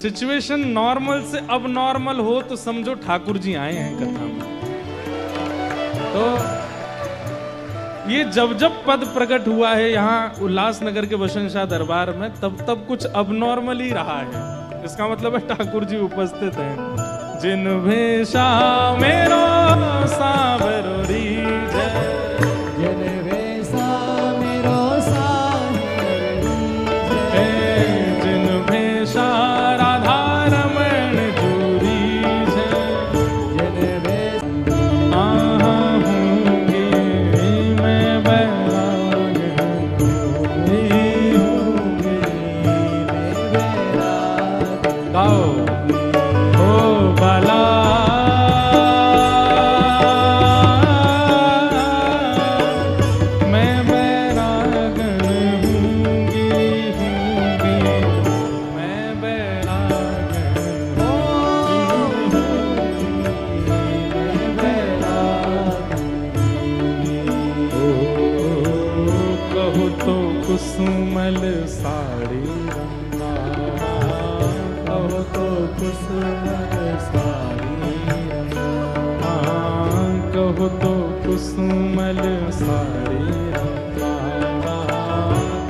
सिचुएशन नॉर्मल से अब नॉर्मल हो तो समझो ठाकुर जी आए हैं कथा में। तो ये जब जब पद प्रकट हुआ है यहाँ उल्लासनगर के बसंत शाह दरबार में, तब तब कुछ अबनॉर्मल ही रहा है। इसका मतलब है ठाकुर जी उपस्थित हैं। जिन भेषा मेरो सावरो रीझ, जिन भेषा मेरो सावरो रीझ, जिन भेषा राधा रमण जूरीझ, जिन भेषा कुसुमल साड़ी रंगा, कहो तो कुसुमल साड़ी रंगा, कहो तो कुसुमल साड़ी रंगा,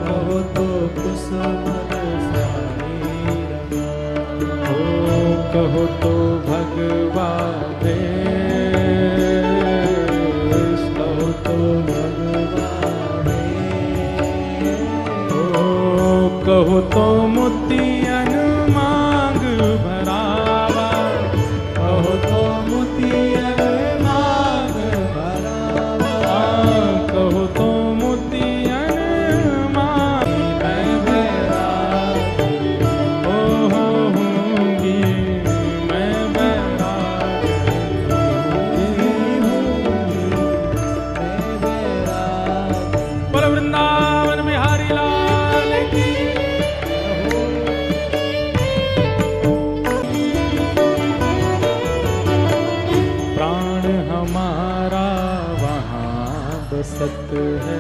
कहो तो कुसुमल साड़ी रंगा, कहो तो भगवा भेष, कहो तो भगवा कहो तो मोतियन मांग भरावा, कहो तो मोतियन मांग भरावा, कहो तो मोतियन मांग मैं बैरागी, ओ होंगी मैं बैरागी, बोलो वृंदावन बिहारी लाल की। बसत है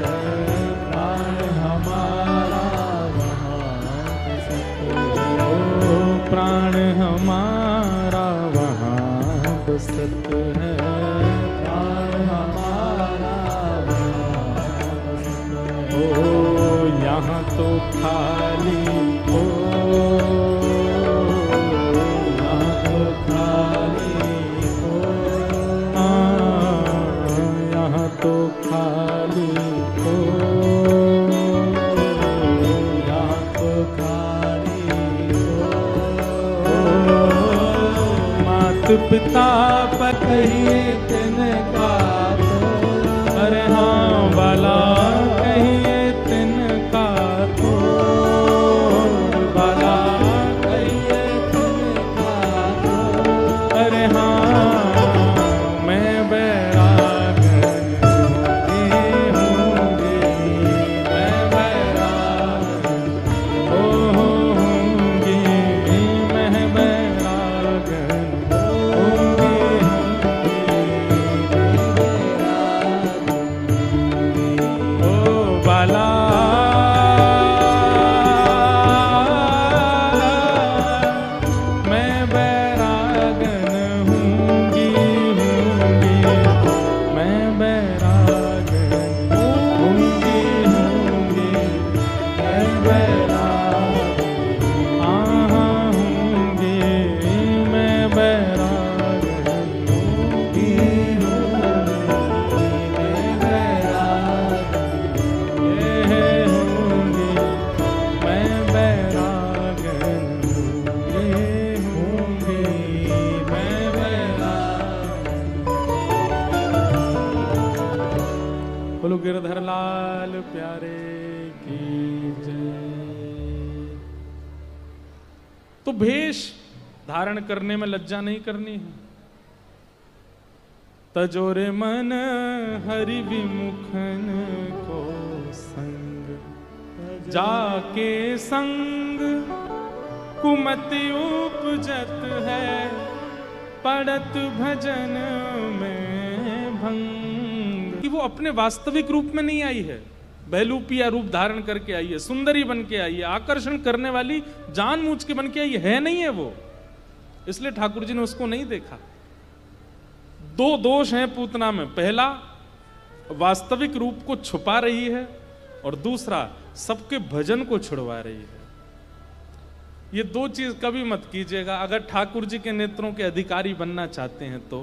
प्राण हमारा वहाँ बसत है, ओ प्राण हमारा वहाँ बसत है, प्राण हमारा वहाँ बसत है, ओ यहाँ तो खाली हो, यहाँ तो खाली हो, यहाँ तो खाली हो, यहाँ तो खाली हो, मात पिता पर कहिए तिनका तो, अरे हाँ बाला कहिए तिनका तो, बाला कहिए तिनका तो, अरे हाँ मैं बैरागन होंगी, मैं बैरागन होंगी, मैं बैरागन होंगी, ओ बाला मैं बैरागन होंगी, मैं बैरागन होंगी, मैं बैरागन होंगी, मैं बैरागन होंगी, ये होंगी मैं बैरागन होंगी, मैं बैरागन। बोलो गिरधर लाल प्यारे की जय। तो भेष धारण करने में लज्जा नहीं करनी है। तजोरे मन हरि विमुखन को संग, जाके संग कुमति उपजत है, पड़त भजन में भंग। कि वो अपने वास्तविक रूप में नहीं आई है, बहलूपिया रूप धारण करके आई है, सुंदरी बन के आई है, आकर्षण करने वाली जानबूझ के बन के आई है नहीं है वो। इसलिए ठाकुर जी ने उसको नहीं देखा। दो दोष हैं पूतना में। पहला, वास्तविक रूप को छुपा रही है और दूसरा सबके भजन को छुड़वा रही है। ये दो चीज कभी मत कीजिएगा। अगर ठाकुर जी के नेत्रों के अधिकारी बनना चाहते हैं तो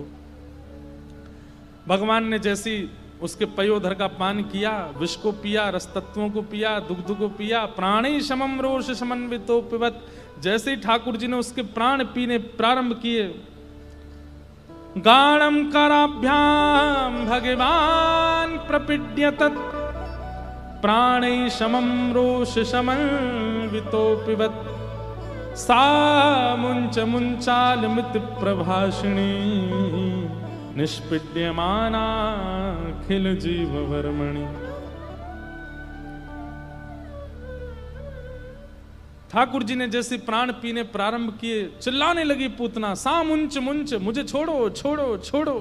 भगवान ने जैसी उसके पयोधर का पान किया, विष को पिया, रस तत्वों को पिया, दुग्ध को पिया, प्राणी समम रोष समन्वितो पिबत, जैसे ही ठाकुर जी ने उसके प्राण पीने प्रारंभ किए, गाणम कराभ्याम भगवान प्रपीड्यत प्राणै समम रोष समन्वितो पिबत, सा मुंच मुंचाल मित प्रभाषिणी निष्पीड्यमाना खिल जीव वर्मणि। ठाकुर जी ने जैसे प्राण पीने प्रारंभ किए, चिल्लाने लगी पूतना, सा मुंच मुंच, मुझे छोड़ो छोड़ो छोड़ो,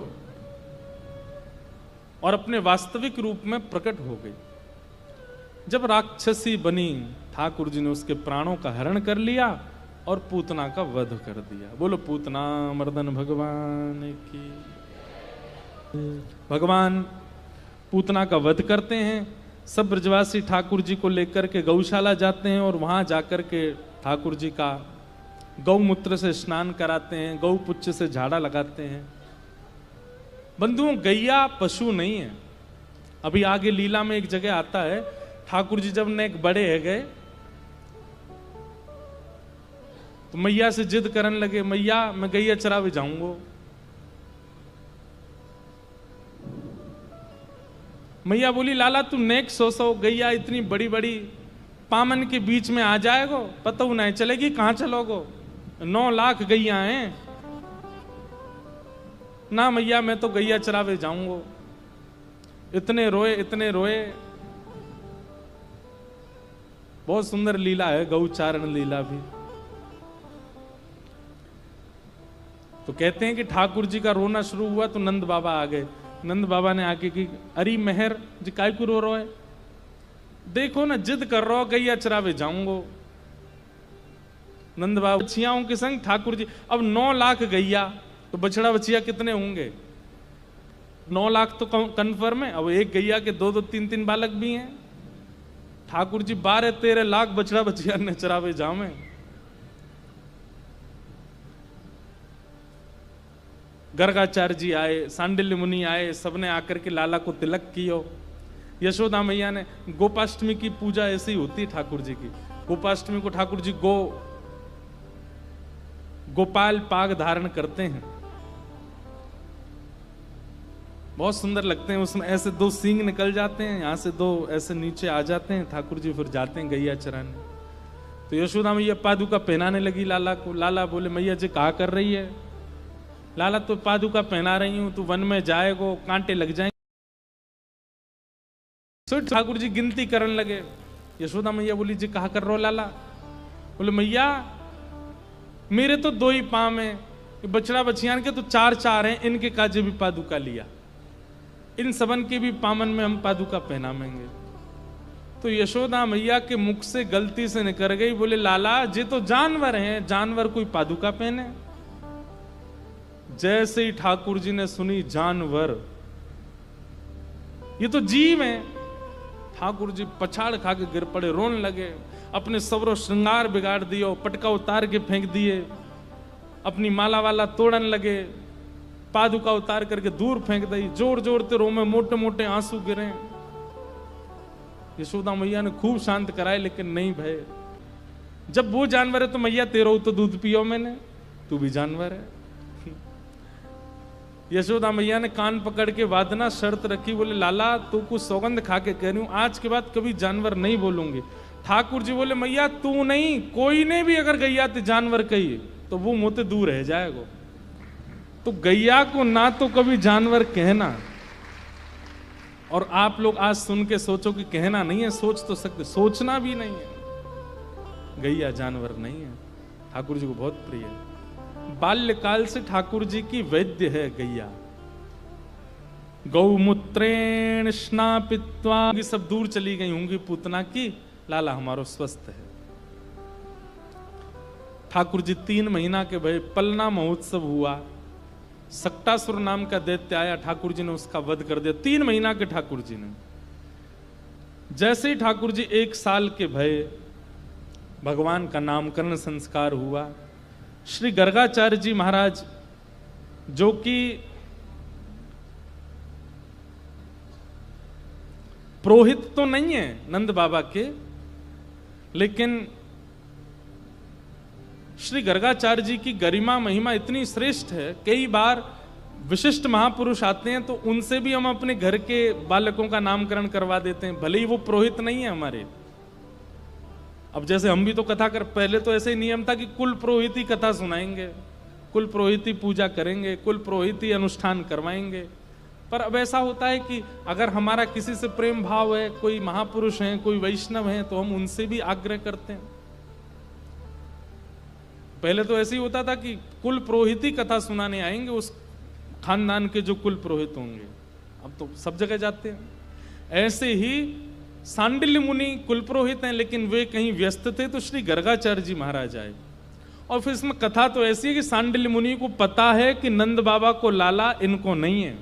और अपने वास्तविक रूप में प्रकट हो गई। जब राक्षसी बनी, ठाकुर जी ने उसके प्राणों का हरण कर लिया और पूतना का वध कर दिया। बोलो पूतना मर्दन भगवान की। भगवान पूतना का वध करते हैं। सब ब्रजवासी ठाकुर जी को लेकर के गौशाला जाते हैं और वहां जाकर के ठाकुर जी का गौमूत्र से स्नान कराते हैं, गौपुच्छ से झाड़ा लगाते हैं। बंधुओं, गैया पशु नहीं है। अभी आगे लीला में एक जगह आता है, ठाकुर जी जब नेक बड़े है गए तो मैया से जिद करने लगे, मैया मैं गैया चरावे जाऊंगा। मैया बोली, लाला तू नेक सो गैया इतनी बड़ी बड़ी पामन के बीच में आ जाएगो, पता नहीं चलेगी कहां चलोगो, 9 लाख गैया हैं। ना मैया मैं तो गैया चरावे जाऊंगा। इतने रोए इतने रोए। बहुत सुंदर लीला है गौचारण लीला भी। तो कहते हैं कि ठाकुर जी का रोना शुरू हुआ तो नंद बाबा आ गए। नंद बाबा ने आके की, अरे मेहर जी काय को रो है, देखो ना जिद कर रहा हो गैया चरावे जाऊंगो। नंद बाबा बछियाओं के संग ठाकुर जी, अब 9 लाख गैया तो बछड़ा बछिया कितने होंगे? 9 लाख तो कन्फर्म है। अब एक गैया के 2-2 3-3 बालक भी हैं। ठाकुर जी 12-13 लाख बछड़ा बछिया ने चरावे जावे। गर्गाचार्य जी आए, सांडिल्य मुनि आए, सबने आकर के लाला को तिलक कियो। यशोदा मैया ने, गोपाष्टमी की पूजा ऐसी होती है ठाकुर जी की। गोपाष्टमी को ठाकुर जी गोपाल पाग धारण करते हैं, बहुत सुंदर लगते हैं। उसमें ऐसे 2 सींग निकल जाते हैं, यहां से 2 ऐसे नीचे आ जाते हैं। ठाकुर जी फिर जाते हैं गैया चराने। तो यशोदा मैया पादुका पहनाने लगी लाला को। लाला बोले, मैया जी कहा कर रही है? लाला तो पादुका पहना रही हूं, तू वन में जाएगो कांटे लग जाएंगे। ठाकुर जी गिनती करने लगे। यशोदा मैया बोली, जी कहा कर रहे हो लाला? बोले, मैया मेरे तो 2 ही पांव हैं, बछड़ा बछियान के तो 4-4 हैं, इनके काजे भी पादुका लिया, इन सबन के भी पामन में हम पादुका पहनावेंगे। तो यशोदा मैया के मुख से गलती से निकल गई, बोले लाला ये तो जानवर हैं, जानवर कोई पादुका पहने? जैसे ही ठाकुर जी ने सुनी जानवर, ये तो जीव है, ठाकुर जी पछाड़ खा के गिर पड़े, रोने लगे। अपने सवरो श्रृंगार बिगाड़ दियो, पटका उतार के फेंक दिए, अपनी माला वाला तोड़न लगे, पादुका उतार करके दूर फेंक दी, जोर जोर ते रो में मोटे मोटे आंसू गिरे। यशोदा मैया ने खूब शांत कराए, लेकिन नहीं भय। जब वो जानवर है तो मैया तेरो तो दूध पियो मैंने, तू भी जानवर है। यशोदा मैया ने कान पकड़ के वादना शर्त रखी, बोले लाला तू कुछ सौगंध खा के कह रही हूं, आज के बाद कभी जानवर नहीं बोलूंगी। ठाकुर जी बोले, मैया तू नहीं, कोई ने भी अगर गैया ते जानवर कही तो वो मुंह ते दूर रह जाएगा। तो गैया को ना तो कभी जानवर कहना, और आप लोग आज सुन के सोचो कि कहना नहीं है, सोच तो सकते, सोचना भी नहीं है। गैया जानवर नहीं है, ठाकुर जी को बहुत प्रिय है। बाल्यकाल से ठाकुर जी की वैद्य है गैया। गौमूत्रेण स्नापित्वा, सब दूर चली गई होंगी पूतना की, लाला हमारो स्वस्थ है। ठाकुर जी 3 महीना के भय, पलना महोत्सव हुआ, सक्टासुर नाम का दैत्य आया, ठाकुर जी ने उसका वध कर दिया। 3 महीना के ठाकुर जी ने। जैसे ही ठाकुर जी 1 साल के भये, भगवान का नामकरण संस्कार हुआ। श्री गर्गाचार्य जी महाराज, जो कि पुरोहित तो नहीं है नंद बाबा के, लेकिन श्री गर्गाचार्य जी की गरिमा महिमा इतनी श्रेष्ठ है। कई बार विशिष्ट महापुरुष आते हैं तो उनसे भी हम अपने घर के बालकों का नामकरण करवा देते हैं, भले ही वो पुरोहित नहीं है हमारे। अब जैसे हम भी तो कथा कर, पहले तो ऐसे ही नियम था कि कुल पुरोहित ही कथा सुनाएंगे, कुल पुरोहित ही पूजा करेंगे, कुल पुरोहित ही अनुष्ठान करवाएंगे। पर अब ऐसा होता है कि अगर हमारा किसी से प्रेम भाव है, कोई महापुरुष हैं, कोई वैष्णव हैं, तो हम उनसे भी आग्रह करते हैं। पहले तो ऐसे ही होता था कि कुल पुरोहित ही कथा सुनाने आएंगे, उस खानदान के जो कुल पुरोहित होंगे। अब तो सब जगह जाते हैं। ऐसे ही सांडिल्य मुनि कुल पुरोहित हैं, लेकिन वे कहीं व्यस्त थे तो श्री गर्गाचार्य जी महाराज आए। और फिर इसमें कथा तो ऐसी है कि सांडिल्य मुनि को पता है कि नंद बाबा को लाला, इनको नहीं है।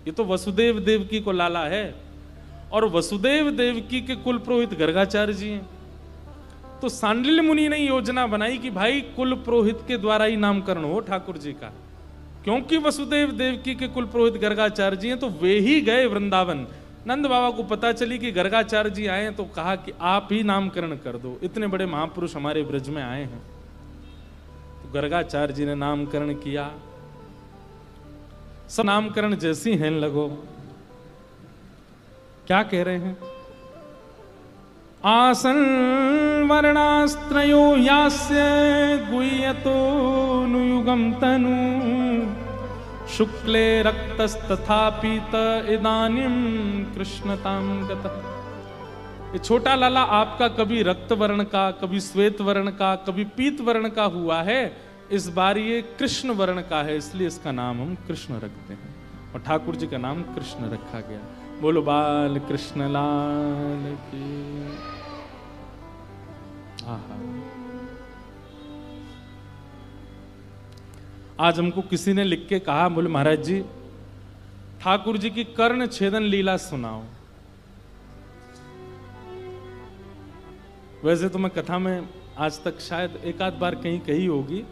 ये तो वसुदेव देवकी को लाला है, और वसुदेव देवकी के कुल पुरोहित गर्गाचार्य जी हैं। तो सांडिल्य मुनि ने योजना बनाई कि भाई कुल पुरोहित के द्वारा ही नामकरण हो ठाकुर जी का। क्योंकि वसुदेव देवकी के कुल पुरोहित गर्गाचार्य जी हैं, तो वे ही गए वृंदावन। नंद बाबा को पता चली कि गर्गाचार्य जी आए हैं, तो कहा कि आप ही नामकरण कर दो, इतने बड़े महापुरुष हमारे ब्रज में आए हैं। तो गर्गाचार्य जी ने नामकरण किया। सब नामकरण जैसी हैं लगो। क्या कह रहे हैं? आसन वर्णास्त्रयो यास्य गुह्यतो नुयुगम तनु शुक्ले रक्तस्तथा पीत इदानीम कृष्णताम गतः। ये छोटा लाला आपका कभी रक्त वर्ण का, कभी श्वेत वर्ण का, कभी पीत वर्ण का हुआ है, इस बार ये कृष्ण वर्ण का है, इसलिए इसका नाम हम कृष्ण रखते हैं। और ठाकुर जी का नाम कृष्ण रखा गया। बोलो बाल कृष्ण लाल की। आहा। आज हमको किसी ने लिख के कहा, बोले महाराज जी ठाकुर जी की कर्ण छेदन लीला सुनाओ। वैसे तो मैं कथा में आज तक शायद एक आध बार कहीं कही होगी,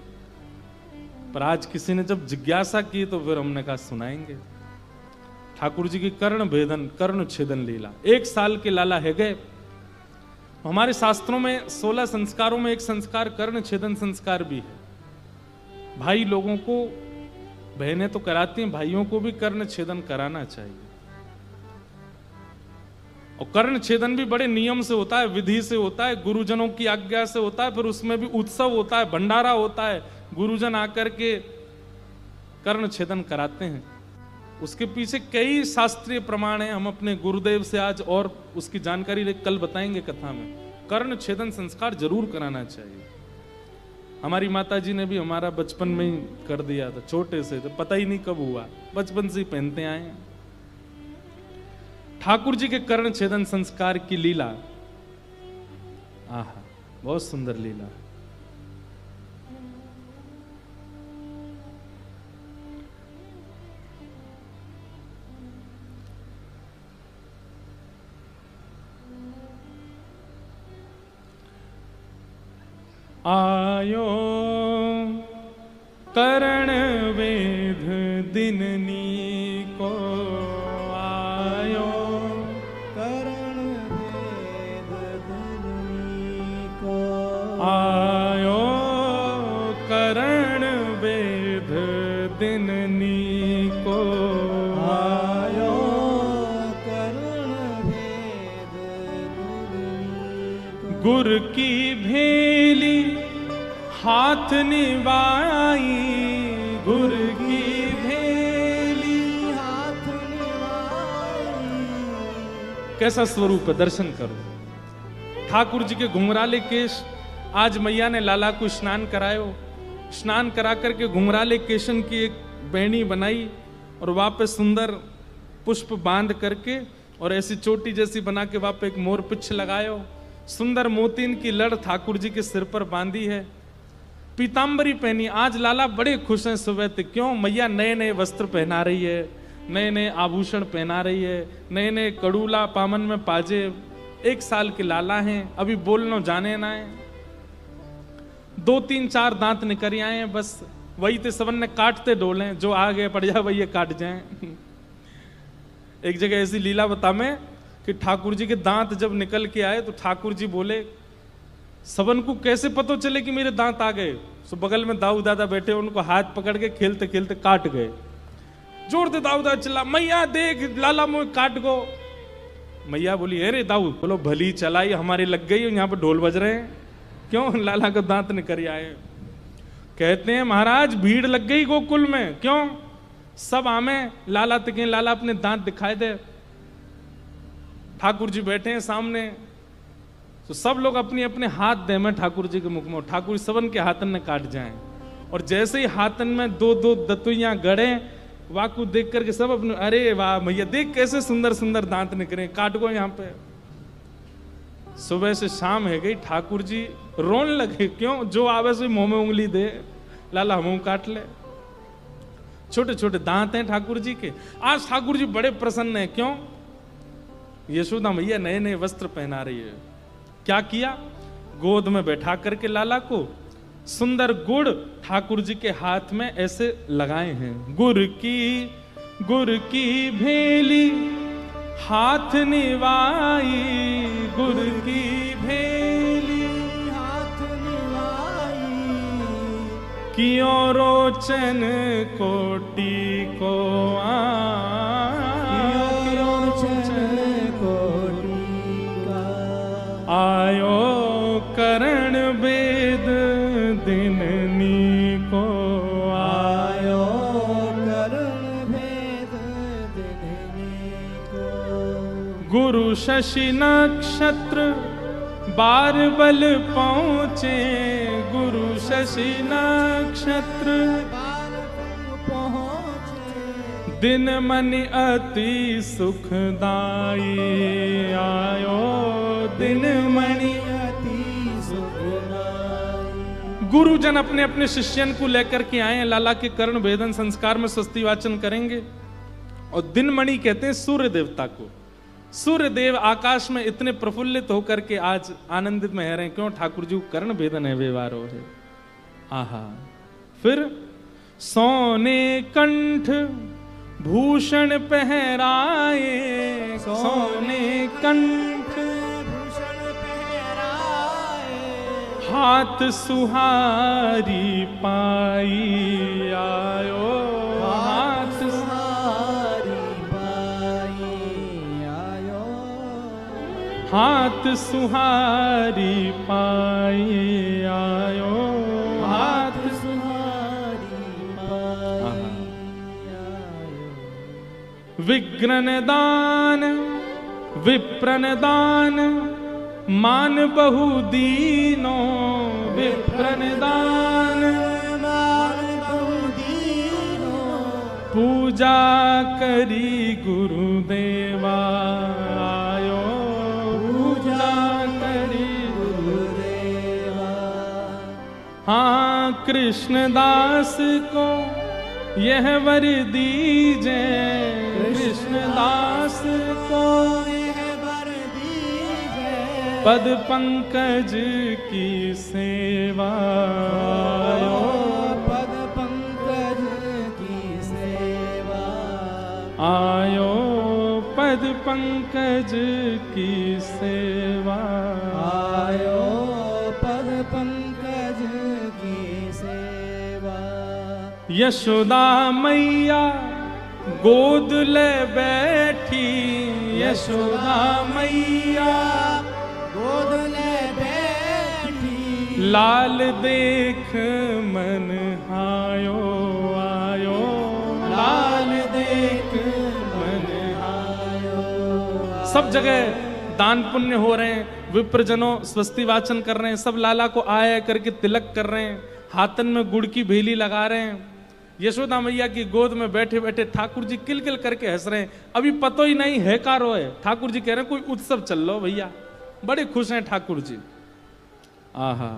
पर आज किसी ने जब जिज्ञासा की तो फिर हमने कहा सुनाएंगे। ठाकुर जी की कर्ण छेदन लीला। 1 साल के लाला है गए। हमारे शास्त्रों में 16 संस्कारों में एक संस्कार कर्ण छेदन संस्कार भी है। भाई लोगों को, बहनें तो कराती हैं, भाइयों को भी कर्ण छेदन कराना चाहिए। और कर्ण छेदन भी बड़े नियम से होता है, विधि से होता है, गुरुजनों की आज्ञा से होता है। फिर उसमें भी उत्सव होता है, भंडारा होता है, गुरुजन आकर के कर्ण छेदन कराते हैं। उसके पीछे कई शास्त्रीय प्रमाण हैं। हम अपने गुरुदेव से आज और उसकी जानकारी कल बताएंगे कथा में। कर्ण छेदन संस्कार जरूर कराना चाहिए। हमारी माता जी ने भी हमारा बचपन में ही कर दिया था, छोटे से तो पता ही नहीं कब हुआ, बचपन से ही पहनते आए हैं। ठाकुर जी के कर्ण छेदन संस्कार की लीला, आहा, बहुत सुंदर लीला। आयो करण वेद दिननी को, आयो करण वेद दिननी को, आयो करण वेद दिननी को, आयो करण वेद दिननी को। गुर की भेली हाथ निभाई, गुर की भेली हाथ निभाई। कैसा स्वरूप है, दर्शन करो। ठाकुर जी के घुंघराले केश, आज मैया ने लाला को स्नान करायो। स्नान करा करके घुंघराले केशन की एक बैणी बनाई और वहां पे सुंदर पुष्प बांध करके और ऐसी चोटी जैसी बना के वहां पे एक मोर पिछ लगायो। सुंदर मोतीन की लड़ ठाकुर जी के सिर पर बांधी है। पीताम्बरी पहनी। आज लाला बड़े खुश हैं सुबह से। क्यों? मैया नए नए वस्त्र पहना रही है, नए नए आभूषण पहना रही है, नए नए कड़ूला पामन में पाजे। 1 साल के लाला हैं, अभी बोलना जाने ना है। 2 3 4 दांत निकल आए हैं, बस वही ते सबन ने काटते डोले, जो आ गए पड़ जाए वही काट जाए। एक जगह ऐसी लीला बता में कि ठाकुर जी के दांत जब निकल के आए तो ठाकुर जी बोले, सबन को कैसे पता चले कि मेरे दांत आ गए? तो बगल में दाऊ दादा बैठे, उनको हाथ पकड़ के खेलते खेलते काट गए। जोर दे दाऊ दादा चिल्ला, मैया देख लाला मुझे काट गो। मैया बोली, अरे दाऊ, बोलो भली चलाई, हमारे लग गई, यहाँ पे ढोल बज रहे हैं। क्यों? लाला का दांत निकल आए। कहते हैं महाराज भीड़ लग गई गोकुल में। क्यों? सब आमे लाला तक, लाला अपने दांत दिखाए दे। ठाकुर जी बैठे हैं सामने, तो सब लोग अपनी अपने हाथ दे में ठाकुर जी के मुख में। ठाकुर सबन के हाथन में काट जाएं, और जैसे ही हाथन में 2-2 दतुइयां गड़े, वाकू देख करके सब अपने, अरे वाह भैया देख कैसे सुंदर सुंदर दांत निकले, काट गो यहाँ पे। सुबह से शाम है गई, ठाकुर जी रोने लगे। क्यों? जो आवे से मुंह में उंगली दे, लाला मुंह काट ले। छोटे छोटे दांत हैं ठाकुर जी के। आज ठाकुर जी बड़े प्रसन्न हैं। क्यों? यशोदा मैया नए नए वस्त्र पहना रही है। क्या किया? गोद में बैठा करके लाला को सुंदर गुड़ ठाकुर जी के हाथ में ऐसे लगाए हैं। गुड़ की भेली हाथ निवाई, गुड़ की भेली हाथ निवाई, कियों रोचन कोटि को आयो करण वेद दिननी को, आयो करण भेद दिननी को। गुरु शशि नक्षत्र बार बल पहुँचे, गुरु शशि नक्षत्र दिन मन अति सुखदाई, आयो दिन मणि अति सुखदाई। गुरुजन अपने अपने शिष्यन को लेकर के आए हैं। लाला के कर्ण भेदन संस्कार में स्वस्ति वाचन करेंगे। और दिनमणि कहते हैं सूर्य देवता को। सूर्य देव आकाश में इतने प्रफुल्लित होकर के आज आनंदित में रहे हैं। क्यों? ठाकुर जी को कर्ण भेदन है, व्यवहारो है। आहा। फिर सोने कंठ भूषण पहराए, सोने कंठ भूषण पहराए, हाथ सुहारी पाई, आयो हाथ सुहारी पाई, आयो हाथ सुहारी पाई, आयो हाथ सुहारी पाई, विग्रन दान विप्रन दान मान बहु दीनो, विप्रन दान मान बहु दीनो, पूजा करी गुरुदेवा, आयो पूजा करी गुरुदेवा। हाँ कृष्णदास को यह वर दीजे, कृष्णदास को यह वर दीजे, पद पंकज की सेवा, आयो पद पंकज की सेवा, आयो पद पंकज की सेवा, आयो पद पंकज की सेवा। यशोदा मैया गोद ले बैठी, यशोदा मैया गोद ले बैठी, लाल देख मन हायो, आयो लाल देख मन आयो। सब जगह दान पुण्य हो रहे हैं, विप्रजनों स्वस्ति वाचन कर रहे हैं, सब लाला को आया करके तिलक कर रहे हैं, हाथन में गुड़ की भेली लगा रहे हैं। यशोदा मैया की गोद में बैठे बैठे ठाकुर जी किलकिल करके हंस रहे हैं। अभी पतो ही नहीं है का रो है। ठाकुर जी कह रहे हैं कोई उत्सव चल लो भैया। बड़े खुश हैं ठाकुर जी। आहा।